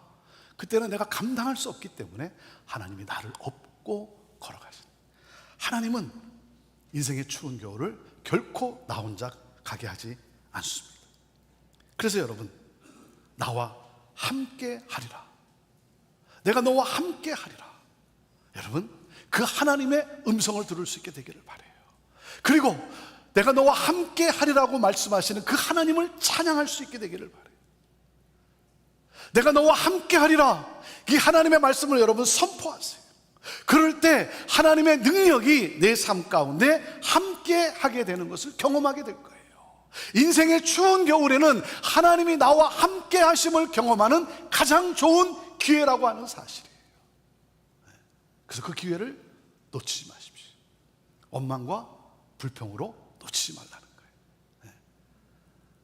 그때는 내가 감당할 수 없기 때문에 하나님이 나를 업고 걸어가십니다. 하나님은 인생의 추운 겨울을 결코 나 혼자 가게 하지 않습니다. 그래서 여러분, 나와 함께 하리라, 내가 너와 함께 하리라, 여러분 그 하나님의 음성을 들을 수 있게 되기를 바라요. 그리고 내가 너와 함께 하리라고 말씀하시는 그 하나님을 찬양할 수 있게 되기를 바라요. 내가 너와 함께 하리라, 이 하나님의 말씀을 여러분 선포하세요. 그럴 때 하나님의 능력이 내 삶 가운데 함께 하게 되는 것을 경험하게 될 거예요. 인생의 추운 겨울에는 하나님이 나와 함께 하심을 경험하는 가장 좋은 기회라고 하는 사실이에요. 그래서 그 기회를 놓치지 마십시오. 원망과 불평으로 놓치지 말라는 거예요.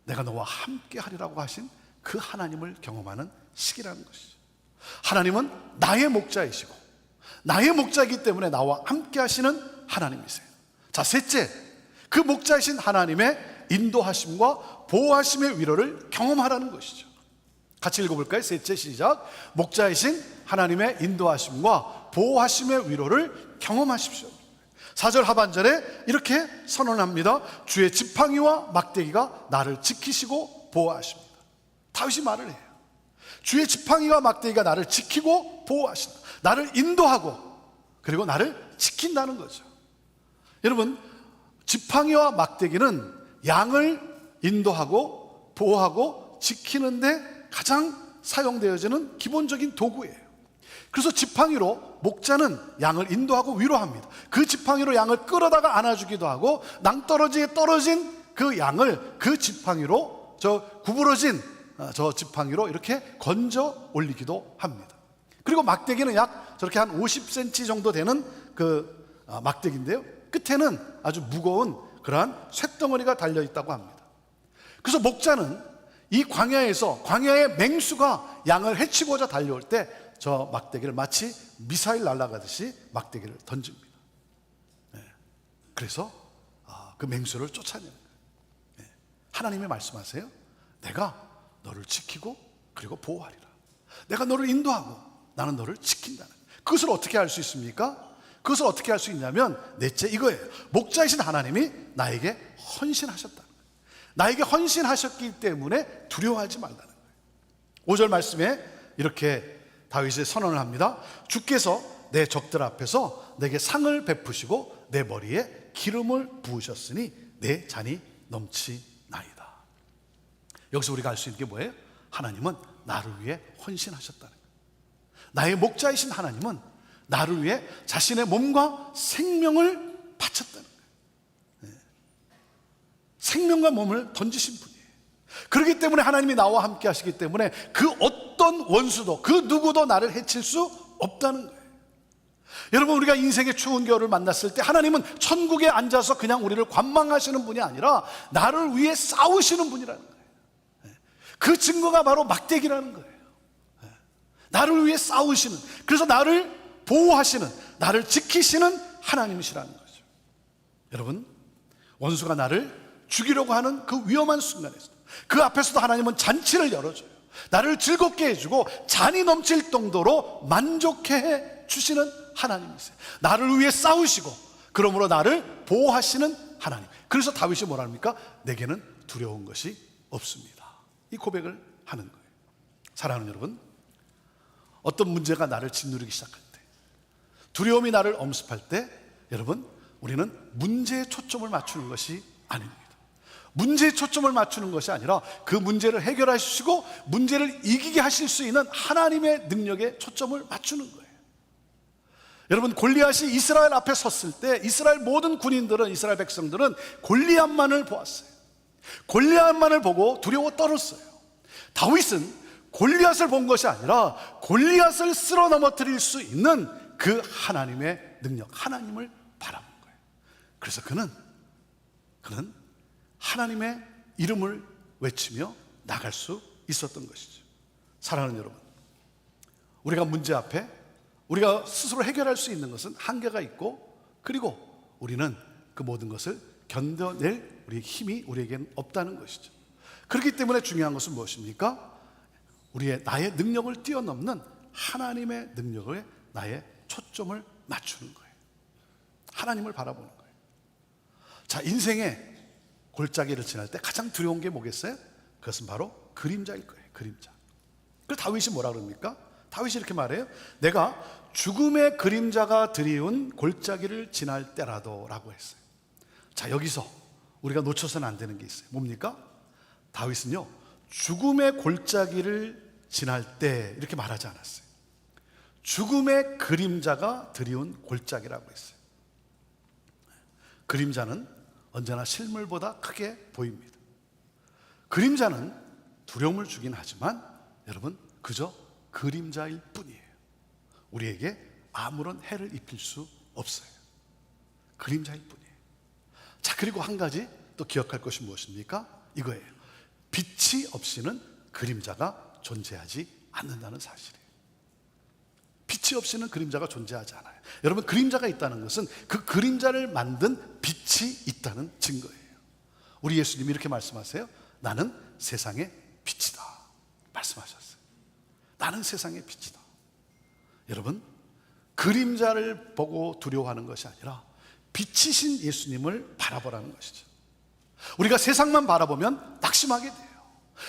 내가 너와 함께 하리라고 하신 그 하나님을 경험하는 시기라는 것이죠. 하나님은 나의 목자이시고 나의 목자이기 때문에 나와 함께 하시는 하나님이세요. 자, 셋째, 그 목자이신 하나님의 인도하심과 보호하심의 위로를 경험하라는 것이죠. 같이 읽어볼까요? 셋째, 시작. 목자이신 하나님의 인도하심과 보호하심의 위로를 경험하십시오. 4절 하반절에 이렇게 선언합니다. 주의 지팡이와 막대기가 나를 지키시고 보호하십니다. 다윗이 말을 해요. 주의 지팡이와 막대기가 나를 지키고 보호하신다. 나를 인도하고 그리고 나를 지킨다는 거죠. 여러분, 지팡이와 막대기는 양을 인도하고 보호하고 지키는데 가장 사용되어지는 기본적인 도구예요. 그래서 지팡이로 목자는 양을 인도하고 위로합니다. 그 지팡이로 양을 끌어다가 안아주기도 하고 낭떠러지에 떨어진 그 양을 그 지팡이로 구부러진 저 지팡이로 이렇게 건져 올리기도 합니다. 그리고 막대기는 약 저렇게 한 50cm 정도 되는 그 막대기인데요, 끝에는 아주 무거운 그러한 쇳덩어리가 달려있다고 합니다. 그래서 목자는 이 광야의 맹수가 양을 해치고자 달려올 때 저 막대기를 마치 미사일 날아가듯이 막대기를 던집니다. 그래서 그 맹수를 쫓아내는 거예요. 하나님이 말씀하세요. 내가 너를 지키고 그리고 보호하리라. 내가 너를 인도하고 나는 너를 지킨다는 거예요. 그것을 어떻게 할 수 있습니까? 그것을 어떻게 할 수 있냐면 넷째 이거예요. 목자이신 하나님이 나에게 헌신하셨다. 나에게 헌신하셨기 때문에 두려워하지 말라는 거예요. 5절 말씀에 이렇게 다윗이 선언을 합니다. 주께서 내 적들 앞에서 내게 상을 베푸시고 내 머리에 기름을 부으셨으니 내 잔이 넘치나이다. 여기서 우리가 알 수 있는 게 뭐예요? 하나님은 나를 위해 헌신하셨다는 거예요. 나의 목자이신 하나님은 나를 위해 자신의 몸과 생명을 바쳤다는 거예요. 생명과 몸을 던지신 분이에요. 그렇기 때문에 하나님이 나와 함께 하시기 때문에 그 어떤 원수도 그 누구도 나를 해칠 수 없다는 거예요. 여러분, 우리가 인생의 추운 겨울을 만났을 때 하나님은 천국에 앉아서 그냥 우리를 관망하시는 분이 아니라 나를 위해 싸우시는 분이라는 거예요. 그 증거가 바로 막대기라는 거예요. 나를 위해 싸우시는, 그래서 나를 보호하시는, 나를 지키시는 하나님이시라는 거죠. 여러분, 원수가 나를 죽이려고 하는 그 위험한 순간에서 그 앞에서도 하나님은 잔치를 열어줘요. 나를 즐겁게 해주고 잔이 넘칠 정도로 만족해 해 주시는 하나님이세요. 나를 위해 싸우시고 그러므로 나를 보호하시는 하나님. 그래서 다윗이 뭐라 합니까? 내게는 두려운 것이 없습니다. 이 고백을 하는 거예요. 사랑하는 여러분, 어떤 문제가 나를 짓누르기 시작할 때, 두려움이 나를 엄습할 때, 여러분, 우리는 문제에 초점을 맞추는 것이 아닙니다. 문제에 초점을 맞추는 것이 아니라 그 문제를 해결하시고 문제를 이기게 하실 수 있는 하나님의 능력에 초점을 맞추는 거예요. 여러분, 골리앗이 이스라엘 앞에 섰을 때 이스라엘 모든 군인들은, 이스라엘 백성들은 골리앗만을 보았어요. 골리앗만을 보고 두려워 떨었어요. 다윗은 골리앗을 본 것이 아니라 골리앗을 쓸어 넘어뜨릴 수 있는 그 하나님의 능력, 하나님을 바라본 거예요. 그래서 그는 하나님의 이름을 외치며 나갈 수 있었던 것이죠. 사랑하는 여러분, 우리가 문제 앞에 우리가 스스로 해결할 수 있는 것은 한계가 있고, 그리고 우리는 그 모든 것을 견뎌낼 우리의 힘이 우리에게는 없다는 것이죠. 그렇기 때문에 중요한 것은 무엇입니까? 나의 능력을 뛰어넘는 하나님의 능력에 나의 초점을 맞추는 거예요. 하나님을 바라보는 거예요. 자, 인생의 골짜기를 지날 때 가장 두려운 게 뭐겠어요? 그것은 바로 그림자일 거예요. 그림자. 그래서 다윗이 뭐라 그럽니까? 다윗이 이렇게 말해요. 내가 죽음의 그림자가 드리운 골짜기를 지날 때라도 라고 했어요. 자, 여기서 우리가 놓쳐서는 안 되는 게 있어요. 뭡니까? 다윗은요, 죽음의 골짜기를 지날 때 이렇게 말하지 않았어요. 죽음의 그림자가 드리운 골짜기라고 했어요. 그림자는 언제나 실물보다 크게 보입니다. 그림자는 두려움을 주긴 하지만 여러분, 그저 그림자일 뿐이에요. 우리에게 아무런 해를 입힐 수 없어요. 그림자일 뿐이에요. 자, 그리고 한 가지 또 기억할 것이 무엇입니까? 이거예요. 빛이 없이는 그림자가 존재하지 않는다는 사실이에요. 빛이 없이는 그림자가 존재하지 않아요. 여러분, 그림자가 있다는 것은 그 그림자를 만든 빛이 있다는 증거예요. 우리 예수님이 이렇게 말씀하세요. 나는 세상의 빛이다 말씀하셨어요. 나는 세상의 빛이다. 여러분, 그림자를 보고 두려워하는 것이 아니라 빛이신 예수님을 바라보라는 것이죠. 우리가 세상만 바라보면 낙심하게 돼요.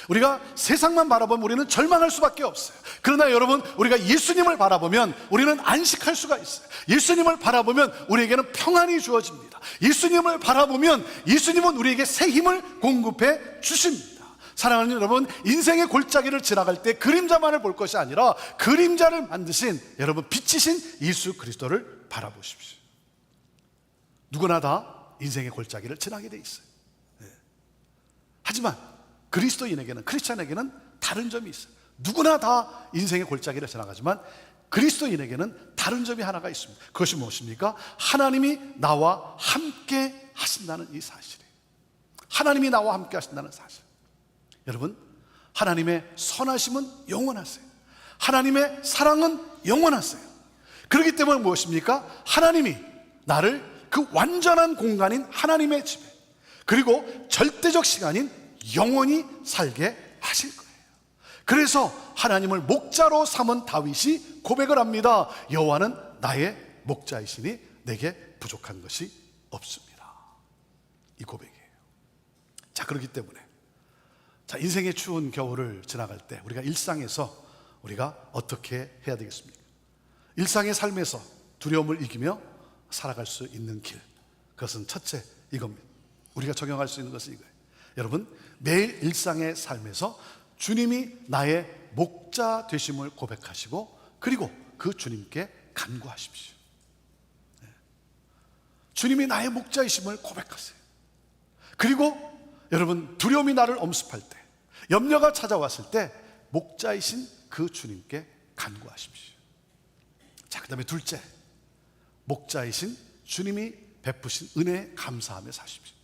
우리가 세상만 바라보면 우리는 절망할 수밖에 없어요. 그러나 여러분, 우리가 예수님을 바라보면 우리는 안식할 수가 있어요. 예수님을 바라보면 우리에게는 평안이 주어집니다. 예수님을 바라보면 예수님은 우리에게 새 힘을 공급해 주십니다. 사랑하는 여러분, 인생의 골짜기를 지나갈 때 그림자만을 볼 것이 아니라 그림자를 만드신 여러분, 빛이신 예수 그리스도를 바라보십시오. 누구나 다 인생의 골짜기를 지나게 돼 있어요. 하지만 그리스도인에게는, 크리스찬에게는 다른 점이 있어요. 누구나 다 인생의 골짜기를 지나가지만 그리스도인에게는 다른 점이 하나가 있습니다. 그것이 무엇입니까? 하나님이 나와 함께 하신다는 이 사실이에요. 하나님이 나와 함께 하신다는 사실. 여러분, 하나님의 선하심은 영원하세요. 하나님의 사랑은 영원하세요. 그렇기 때문에 무엇입니까? 하나님이 나를 그 완전한 공간인 하나님의 집에, 그리고 절대적 시간인 영원히 살게 하실 거예요. 그래서 하나님을 목자로 삼은 다윗이 고백을 합니다. 여호와는 나의 목자이시니 내게 부족한 것이 없습니다. 이 고백이에요. 자, 그럼 그렇기 때문에 자, 인생의 추운 겨울을 지나갈 때 우리가 일상에서 우리가 어떻게 해야 되겠습니까? 일상의 삶에서 두려움을 이기며 살아갈 수 있는 길, 그것은 첫째 이겁니다. 우리가 적용할 수 있는 것은 이거예요. 여러분, 매일 일상의 삶에서 주님이 나의 목자 되심을 고백하시고 그리고 그 주님께 간구하십시오. 주님이 나의 목자이심을 고백하세요. 그리고 여러분, 두려움이 나를 엄습할 때, 염려가 찾아왔을 때 목자이신 그 주님께 간구하십시오. 자, 그 다음에 둘째, 목자이신 주님이 베푸신 은혜에 감사하며 사십시오.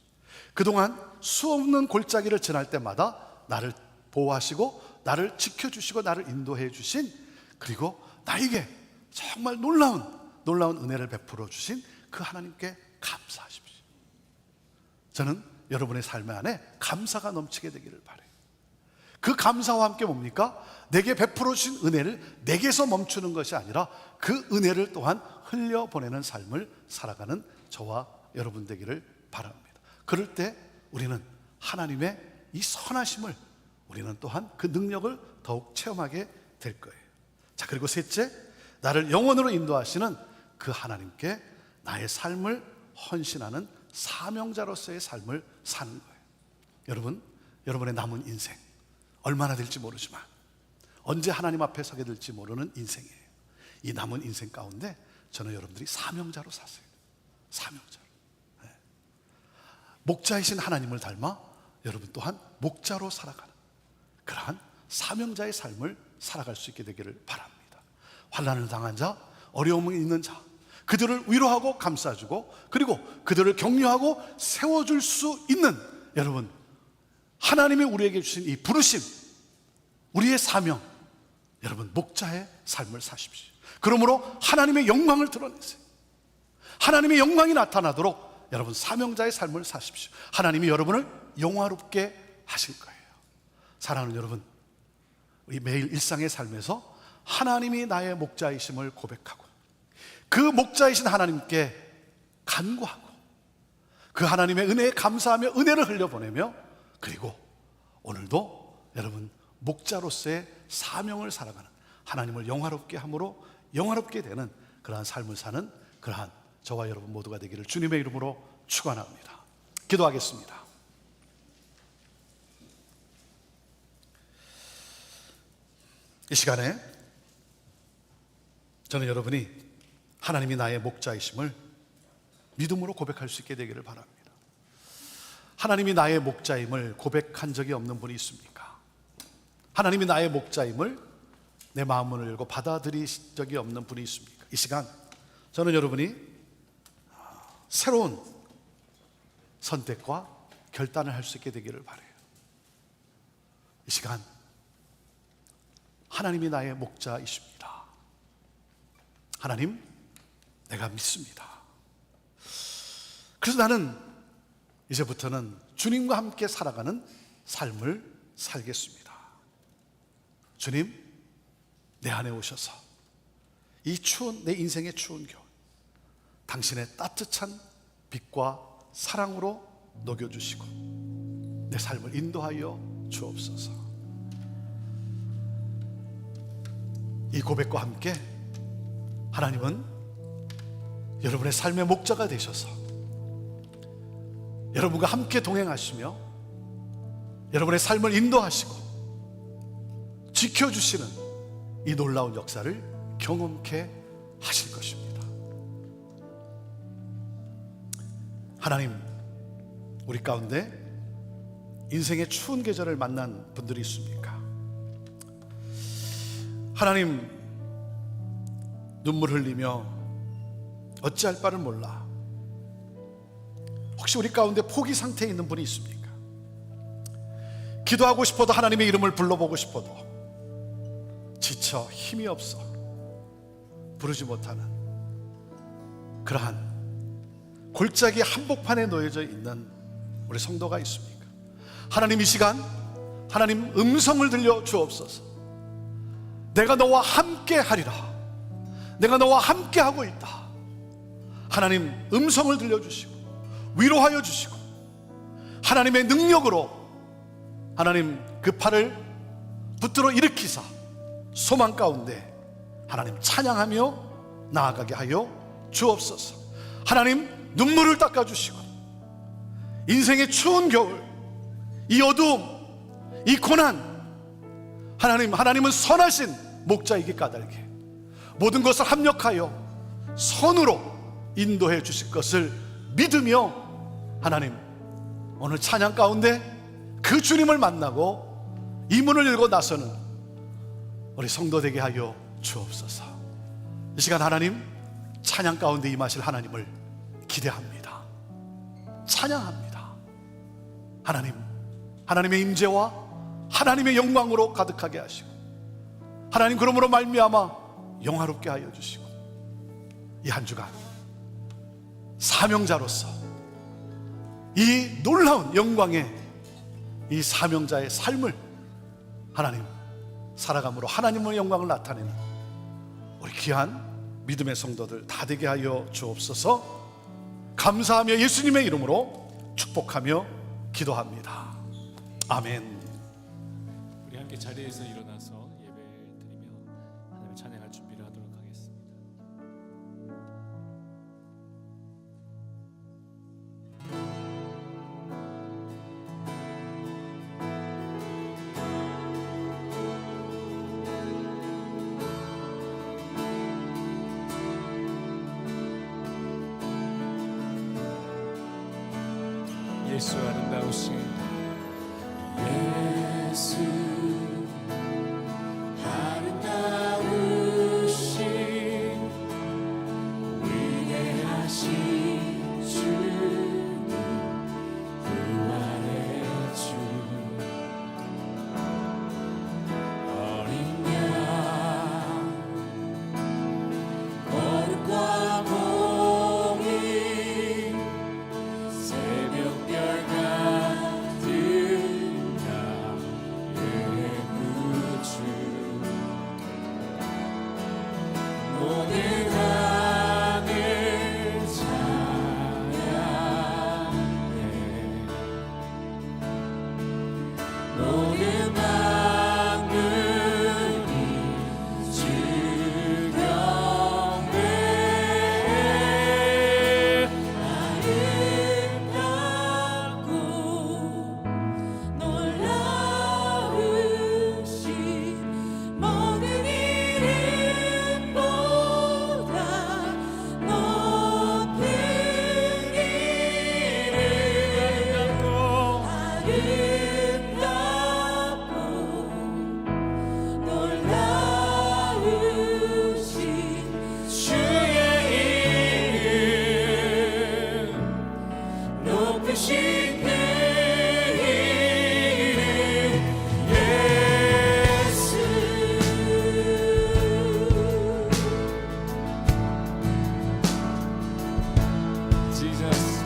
그동안 수없는 골짜기를 지날 때마다 나를 보호하시고 나를 지켜주시고 나를 인도해 주신, 그리고 나에게 정말 놀라운 은혜를 베풀어 주신 그 하나님께 감사하십시오. 저는 여러분의 삶 안에 감사가 넘치게 되기를 바라요. 그 감사와 함께 뭡니까? 내게 베풀어 주신 은혜를 내게서 멈추는 것이 아니라 그 은혜를 또한 흘려보내는 삶을 살아가는 저와 여러분 되기를 바랍니다. 그럴 때 우리는 하나님의 이 선하심을, 우리는 또한 그 능력을 더욱 체험하게 될 거예요. 자, 그리고 셋째, 나를 영원으로 인도하시는 그 하나님께 나의 삶을 헌신하는 사명자로서의 삶을 사는 거예요. 여러분, 여러분의 남은 인생 얼마나 될지 모르지만 언제 하나님 앞에 서게 될지 모르는 인생이에요. 이 남은 인생 가운데 저는 여러분들이 사명자로 사세요. 사명자로. 네. 목자이신 하나님을 닮아 여러분 또한 목자로 살아가는 그러한 사명자의 삶을 살아갈 수 있게 되기를 바랍니다. 환난을 당한 자, 어려움이 있는 자, 그들을 위로하고 감싸주고 그리고 그들을 격려하고 세워줄 수 있는, 여러분, 하나님이 우리에게 주신 이 부르심, 우리의 사명, 여러분 목자의 삶을 사십시오. 그러므로 하나님의 영광을 드러내세요. 하나님의 영광이 나타나도록 여러분 사명자의 삶을 사십시오. 하나님이 여러분을 영화롭게 하실 거예요. 사랑하는 여러분, 우리 매일 일상의 삶에서 하나님이 나의 목자이심을 고백하고 그 목자이신 하나님께 간구하고 그 하나님의 은혜에 감사하며 은혜를 흘려보내며, 그리고 오늘도 여러분 목자로서의 사명을 살아가는, 하나님을 영화롭게 함으로 영화롭게 되는 그러한 삶을 사는 그러한 저와 여러분 모두가 되기를 주님의 이름으로 축원합니다. 기도하겠습니다. 이 시간에 저는 여러분이 하나님이 나의 목자이심을 믿음으로 고백할 수 있게 되기를 바랍니다. 하나님이 나의 목자임을 고백한 적이 없는 분이 있습니까? 하나님이 나의 목자임을 내 마음을 열고 받아들이신 적이 없는 분이 있습니까? 이 시간 저는 여러분이 새로운 선택과 결단을 할 수 있게 되기를 바라요. 이 시간 하나님이 나의 목자이십니다. 하나님, 내가 믿습니다. 그래서 나는 이제부터는 주님과 함께 살아가는 삶을 살겠습니다. 주님, 내 안에 오셔서 이 추운, 내 인생의 추운 겨울, 당신의 따뜻한 빛과 사랑으로 녹여주시고 내 삶을 인도하여 주옵소서. 이 고백과 함께 하나님은 여러분의 삶의 목자가 되셔서 여러분과 함께 동행하시며 여러분의 삶을 인도하시고 지켜주시는 이 놀라운 역사를 경험케 하실 것입니다. 하나님, 우리 가운데 인생의 추운 계절을 만난 분들이 있습니까? 하나님, 눈물 흘리며 어찌할 바를 몰라 혹시 우리 가운데 포기 상태에 있는 분이 있습니까? 기도하고 싶어도, 하나님의 이름을 불러보고 싶어도 지쳐 힘이 없어 부르지 못하는 그러한 골짜기 한복판에 놓여져 있는 우리 성도가 있습니까? 하나님, 이 시간 하나님 음성을 들려 주옵소서. 내가 너와 함께 하리라, 내가 너와 함께 하고 있다. 하나님 음성을 들려주시고 위로하여 주시고 하나님의 능력으로 하나님 그 팔을 붙들어 일으키사 소망 가운데 하나님 찬양하며 나아가게 하여 주옵소서. 하나님 눈물을 닦아주시고 인생의 추운 겨울, 이 어두움, 이 고난, 하나님은 선하신 목자이기 까닭에 모든 것을 합력하여 선으로 인도해 주실 것을 믿으며 하나님 오늘 찬양 가운데 그 주님을 만나고 이 문을 열고 나서는 우리 성도 되게 하여 주옵소서. 이 시간 하나님 찬양 가운데 임하실 하나님을 기대합니다. 찬양합니다. 하나님의 임재와 하나님의 영광으로 가득하게 하시고 하나님 그러므로 말미암아 영화롭게 하여 주시고 이 한 주간 사명자로서 이 놀라운 영광의 이 사명자의 삶을 하나님 살아감으로 하나님의 영광을 나타내는 우리 귀한 믿음의 성도들 다 되게 하여 주옵소서. 감사하며 예수님의 이름으로 축복하며 기도합니다. 아멘. 우리 함께 자리에서 일어나서 예배를 드리며 하나님을 찬양할 준비를 하도록 하겠습니다. 예수 아름다우신 예수 아름다우신 위대하신 주님 부활의 주 어린 양 거룩과 공의 새벽별 같은 나의 구주 모든 하늘 찬양해 모든 만물이 주 경배해 아름답고 놀라우신 모든 이름보다 높은 이름 아름답고 놀라우신 주의 이름 높으신 그 이름 예수 Jesus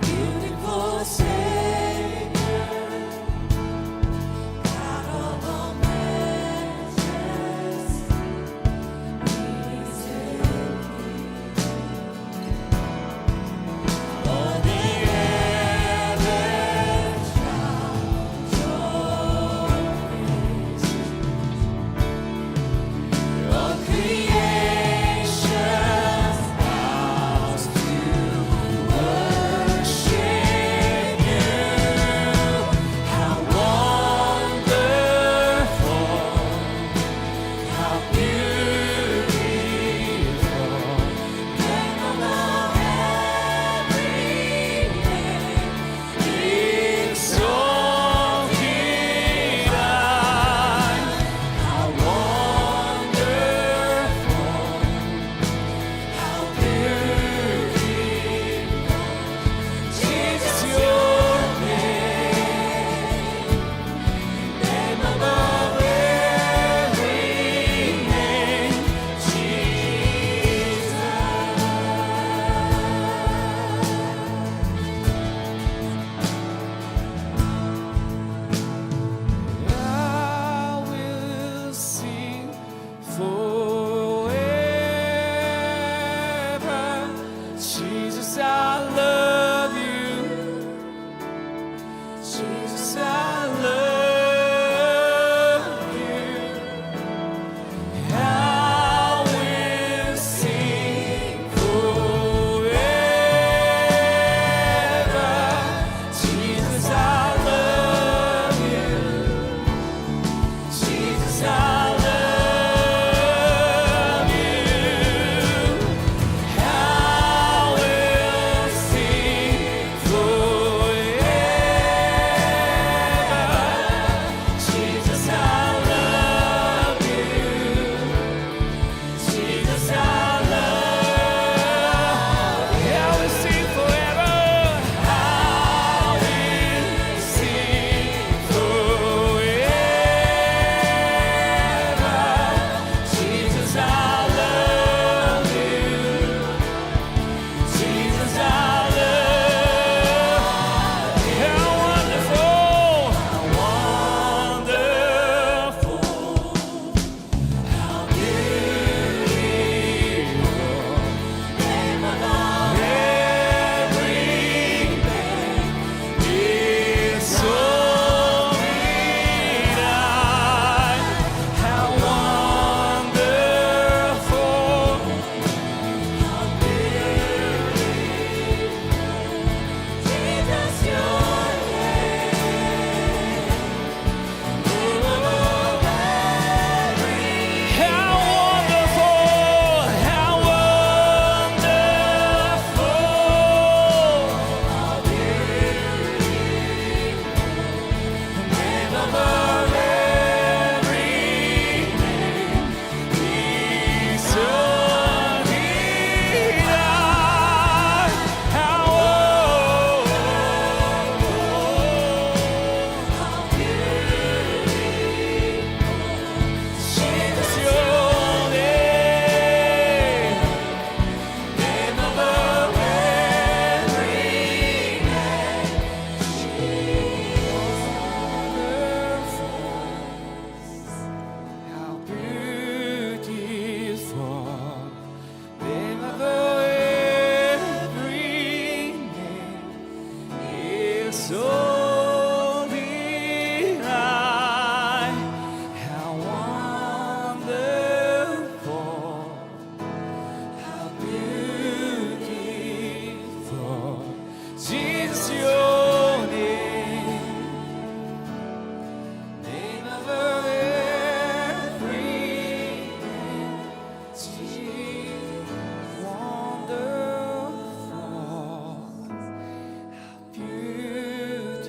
beautiful Savior God of all majesty all the heavens shout your praise all creation bows to worship you how wonderful how beautiful name above every name exalted high how wonderful how beautiful Jesus your name above every name Jesus I will sing forever. Jesus, I love you Jesus, your name, name above every name. Jesus, wonderful, beautiful,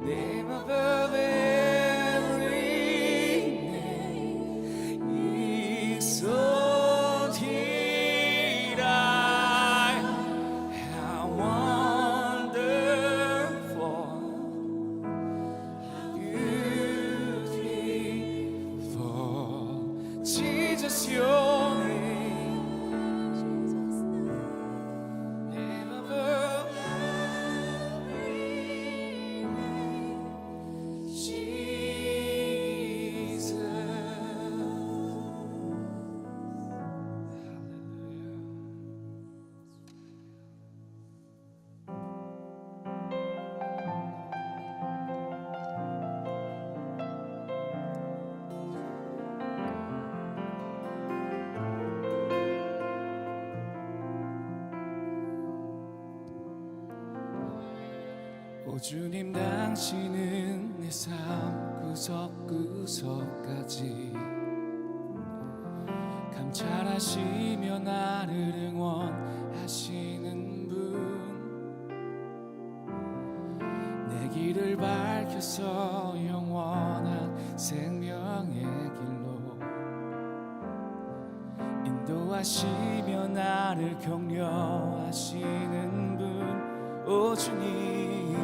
name above every name. Exalted I, how wonderful, beautiful, Jesus, your name, name above Jesus. 오 주님, 당신은 내 삶 구석구석까지 감찰하시며 나를 응원하시는 분, 내 길을 밝혀서 영원한 생명의 길로 인도하시며 나를 격려하시는 분. 오 주님,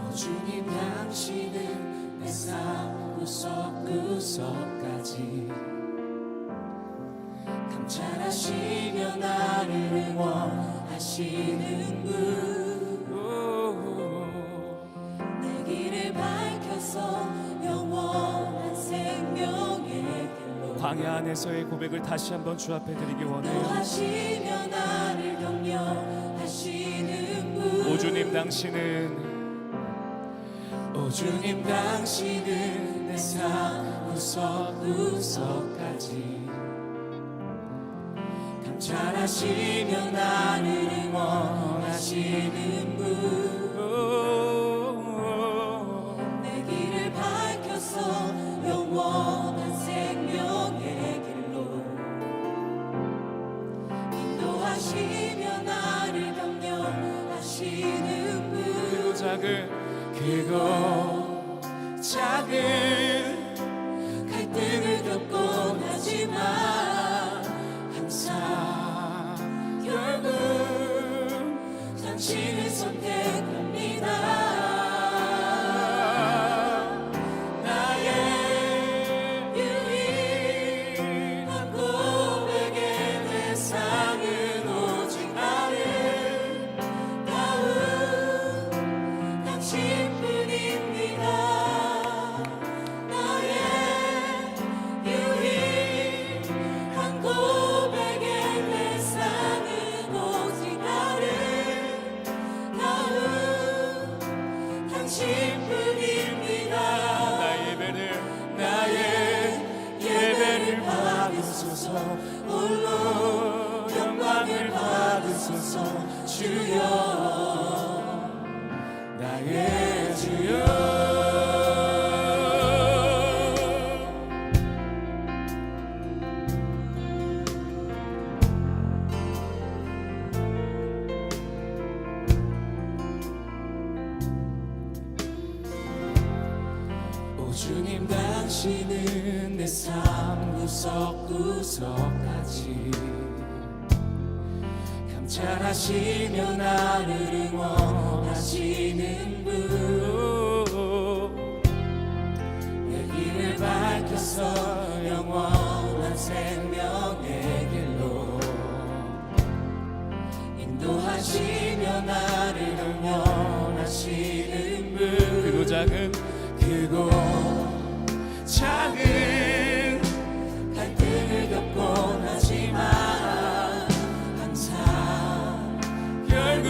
오 주님, 당신은 내 삶 구석구석까지 감찰하시며 나를 응원하시는 분, 내 길을 밝혀서 영원한 생명의 길로 광야 안에서의 고백을 다시 한번 주 앞에 드리기 원해요. 인도하시며 나를 격려하시는 분, 오 주님, 당신은, 오 주님, 당신은 내 삶 구석구석까지 감찰하시며 나를 응원하시는 분, 내 길을 밝혀서 영원한 생명의 길로 인도하시며 나를 격려하시는 분, 크고 작은 갈등을 겪곤 하지만 항상 결국 당신을 선택합니다. 나의 유일한 고백의 대상은 오직 아름다운 당신뿐입니다. 나의 유일한 고백의 대상은 오직 아름다운 당신뿐입니다. 나의 예배를 받으소서, 홀로 영광을 받으소서 주여, 나의 주여. 오 주님, 당신은 내 삶 구석구석까지 감찰하시며 나를 응원하시는 분, 내 길을 밝혀서 영원한 생명의 길로 인도하시며 나를 응원하시는 분, 크고 작은 갈등을 겪곤 하지만 항상 결국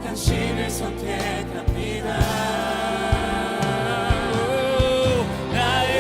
당신을 선택합니다. 나의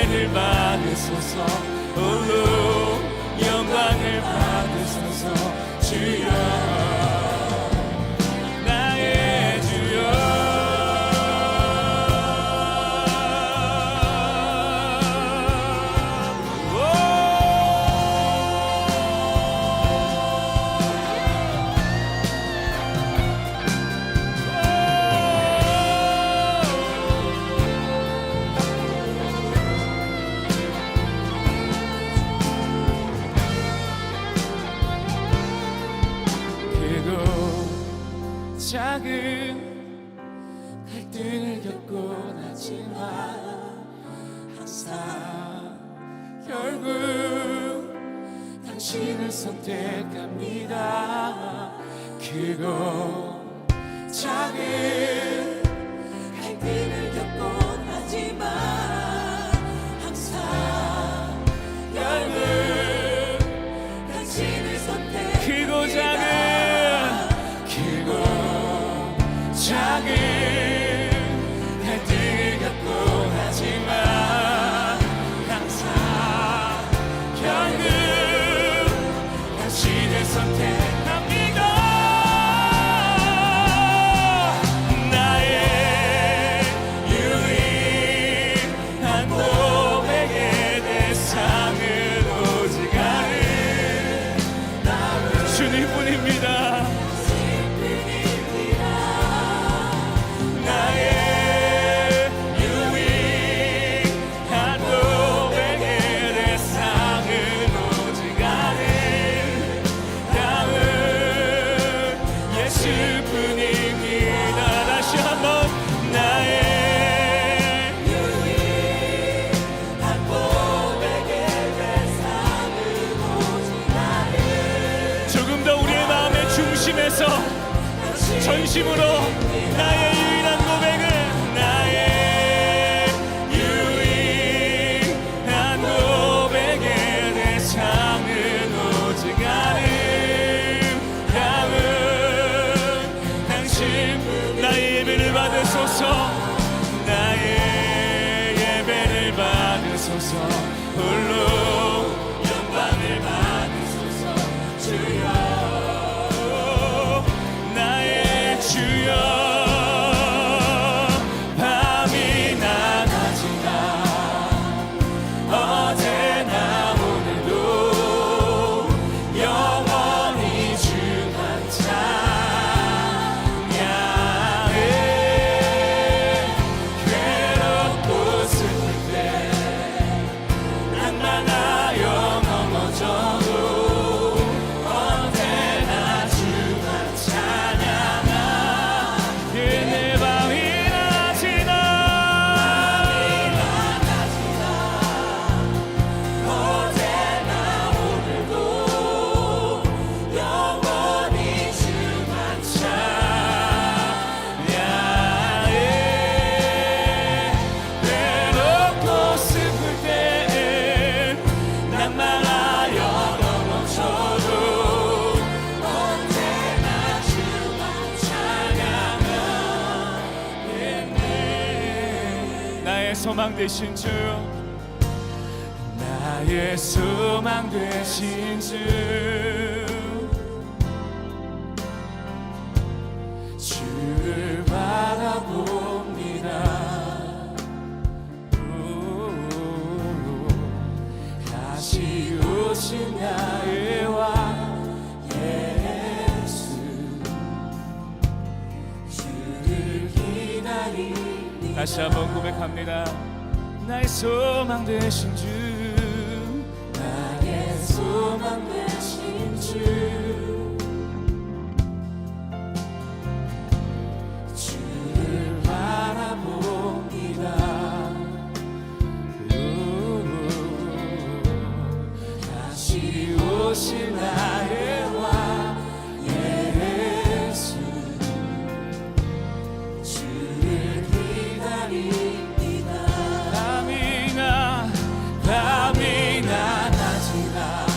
예배를 받으소서 홀로 영광을 받으소서 주여 나의 주여 작은 갈등을 겪곤 하지만 항상 결국 당신을 선택합니다. 크고 작은 갈등을 겪곤 하지만 항상 결국 당신을 선택 크고 작은 갈등을 겪곤 하지만 항상 결국 당신을 선택합니다. 나의 유일한 고백의 대상은 오직 아는 주님뿐입니다. 전심으로 나의 유일한 고백은 나의 유일한 고백의 대상은 오직 아름다운 당신 나의 예배를 받으소서 나의 예배를 받으소서 홀로 영광을 받으소서 주여 주여 밤이나 낮이나 어제나 오늘도 영원히 주만 찬양해 괴롭고 슬플 때 낭만하여 넘어져도 언제나 주만 찬양하 소망 되신 주 나의 소망 되신 주 주를 바라봅니다. 다시 오신 나의 왕 예수 주를 기다리 다시 한번 고백합니다. 나의 소망 되신 주 나의 소망 되신 주 주를 바라봅니다. 다시 오실 나의 왕 예수 주를 기다립니다. 밤이나 낮이나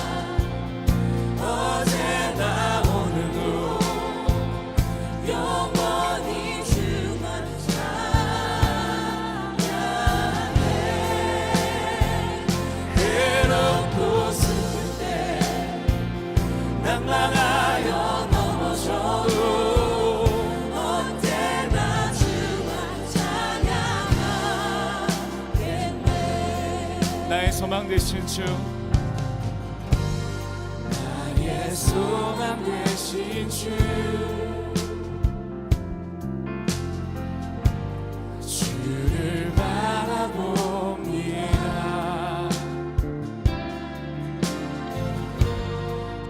나의 소망 되신 주, 나의 소망 되신 주, 주를 바라봅니다.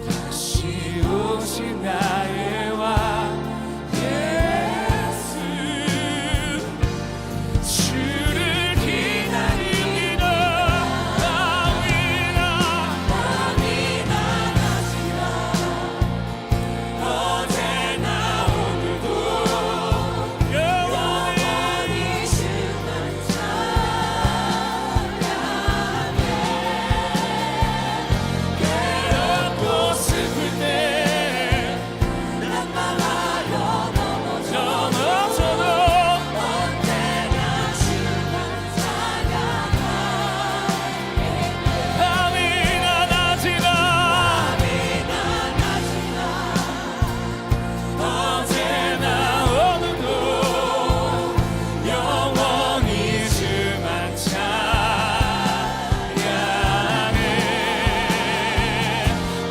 다시 오신 나의 왕 예수, 주를 기다립니다. 밤이나 낮이나 어제나 오늘도 영원히 주만 찬양해. 괴롭고 슬플 때 낙망하여 넘어져도 언제나 주만 찬양하네. 밤이나 낮이나 언제나 오늘도 영원히 주만 찬양해.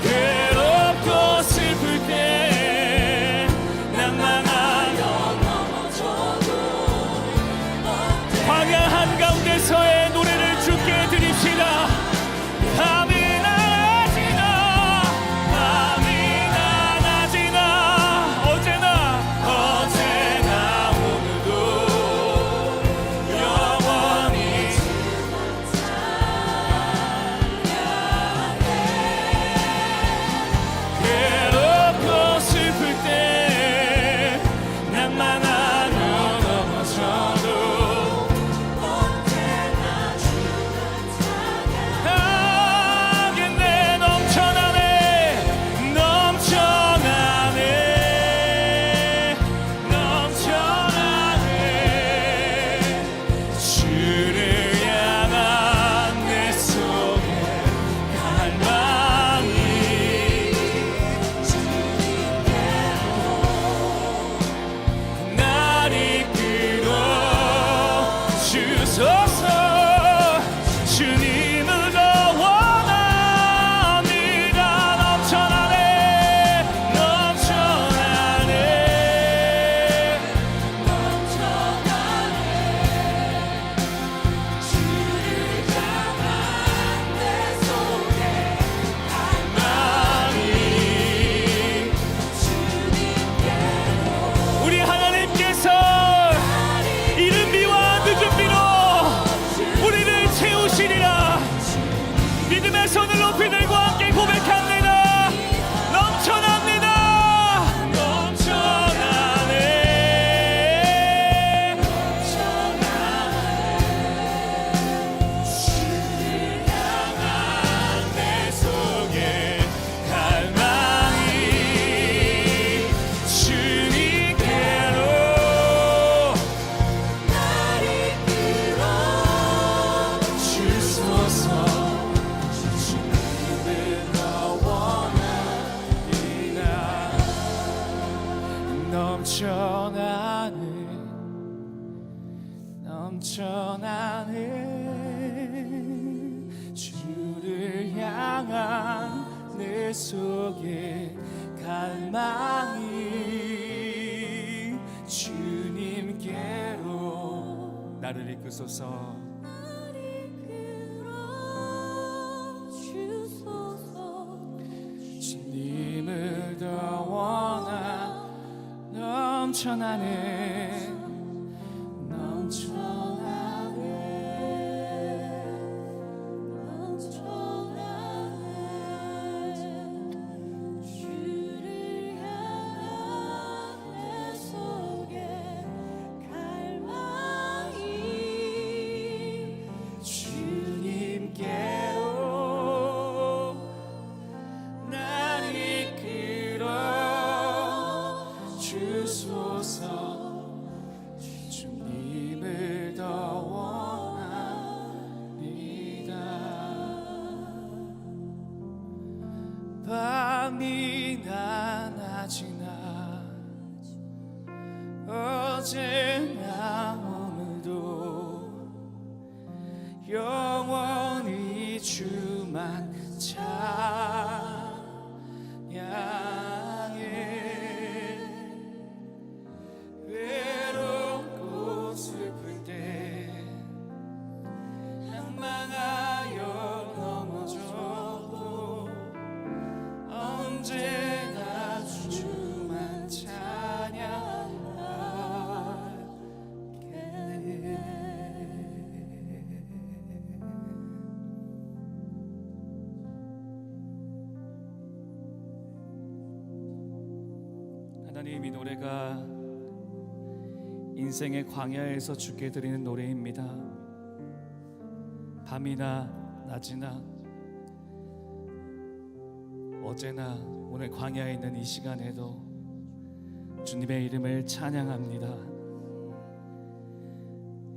괴롭고 슬플 때 낙망하여 넘어져도 광야 한가운데서의 노래를 주께 드립시다. 밤이나 낮이나 어제나 오늘도 영원히 괴롭고 슬플 때 낭만하며 넘어져도 언제나 주만 찬양하겠네. 넘쳐나네 주를 향한 내 속에 갈망이 날 이끌어 주소서. 주님을 더 원합니다. 넘쳐나네 주를 향한 내 속에 갈망이 우리 하나님께서 이른 비와 늦은 비로 우리를 채우시리라. 믿음의 손을 높이 들고 함께 고백합니다. 넘쳐납니다. 주를 향한 내 속에 갈망이 주님께로 날 이끌어 주소서. 주님을 더 원합니다. 넘쳐나네 주를 향한 내 속에 갈망이 주님께로 나를 이끄소서. 주님을 더 원하. 넘쳐나네 주를 향한 내 속에 갈망이 주님께로 날 이끌어 주소서. 주님을 더 원합니다. 밤이나 낮이나 어제나 오늘도 영원히 하나님, 이 노래가 인생의 광야에서 주께 드리는 노래입니다. 밤이나 낮이나 어제나 오늘 광야에 있는 이 시간에도 주님의 이름을 찬양합니다.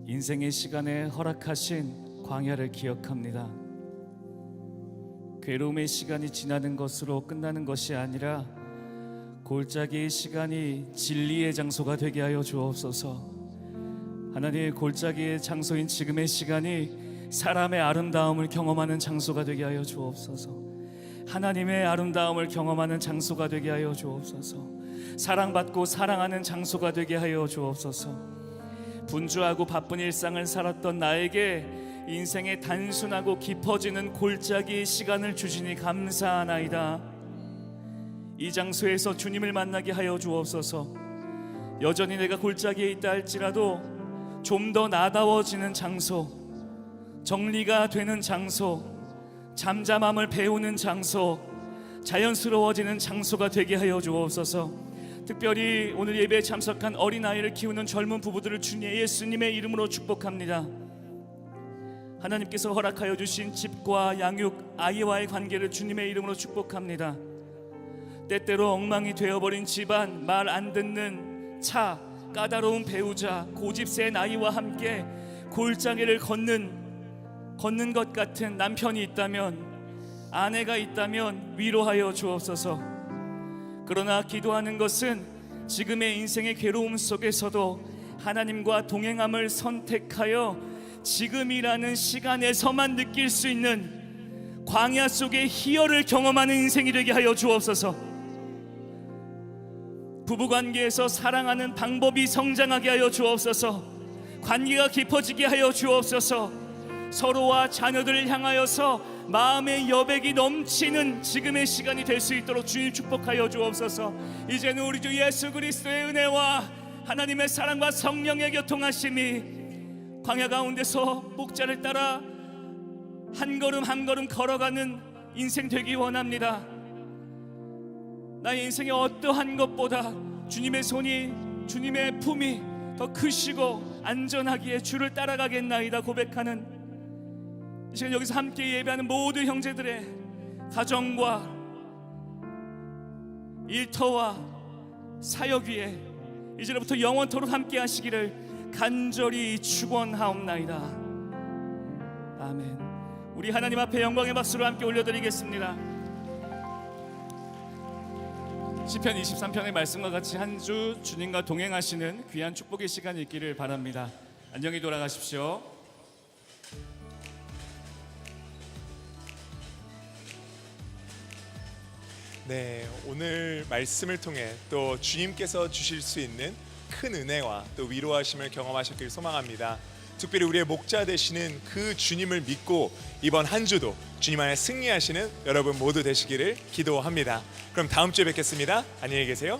인생의 시간에 허락하신 광야를 기억합니다. 괴로움의 시간이 지나는 것으로 끝나는 것이 아니라 골짜기의 시간이 진리의 장소가 되게 하여 주옵소서. 하나님, 골짜기의 장소인 지금의 시간이 사람의 아름다움을 경험하는 장소가 되게 하여 주옵소서. 하나님의 아름다움을 경험하는 장소가 되게 하여 주옵소서. 사랑받고 사랑하는 장소가 되게 하여 주옵소서. 분주하고 바쁜 일상을 살았던 나에게 인생의 단순하고 깊어지는 골짜기의 시간을 주시니 감사하나이다. 이 장소에서 주님을 만나게 하여 주옵소서. 여전히 내가 골짜기에 있다 할지라도 좀 더 나다워지는 장소, 정리가 되는 장소, 잠잠함을 배우는 장소, 자연스러워지는 장소가 되게 하여 주옵소서. 특별히 오늘 예배에 참석한 어린아이를 키우는 젊은 부부들을 주님 예수님의 이름으로 축복합니다. 하나님께서 허락하여 주신 집과 양육, 아이와의 관계를 주님의 이름으로 축복합니다. 때때로 엉망이 되어버린 집안, 말 안 듣는 차, 까다로운 배우자, 고집센 아이와 함께 골짜기를 걷는 것 같은 남편이 있다면, 아내가 있다면 위로하여 주옵소서. 그러나 기도하는 것은 지금의 인생의 괴로움 속에서도 하나님과 동행함을 선택하여 지금이라는 시간에서만 느낄 수 있는 광야 속의 희열을 경험하는 인생이 되게 하여 주옵소서. 부부관계에서 사랑하는 방법이 성장하게 하여 주옵소서. 관계가 깊어지게 하여 주옵소서. 서로와 자녀들을 향하여서 마음의 여백이 넘치는 지금의 시간이 될 수 있도록 주님 축복하여 주옵소서. 이제는 우리 주 예수 그리스도의 은혜와 하나님의 사랑과 성령의 교통하심이 광야 가운데서 목자를 따라 한 걸음 한 걸음 걸어가는 인생 되기 원합니다. 나의 인생의 어떠한 것보다 주님의 손이, 주님의 품이 더 크시고 안전하기에 주를 따라가겠나이다 고백하는 이 시간, 여기서 함께 예배하는 모든 형제들의 가정과 일터와 사역 위에 이제부터 영원토록 함께 하시기를 간절히 축원하옵나이다. 아멘. 우리 하나님 앞에 영광의 박수를 함께 올려드리겠습니다. 시편 23편의 말씀과 같이 한 주 주님과 동행하시는 귀한 축복의 시간이 있기를 바랍니다. 안녕히 돌아가십시오. 네, 오늘 말씀을 통해 또 주님께서 주실 수 있는 큰 은혜와 또 위로하심을 경험하셨길 소망합니다. 특별히 우리의 목자 되시는 그 주님을 믿고 이번 한 주도 주님 안에 승리하시는 여러분 모두 되시기를 기도합니다. 그럼 다음 주에 뵙겠습니다. 안녕히 계세요.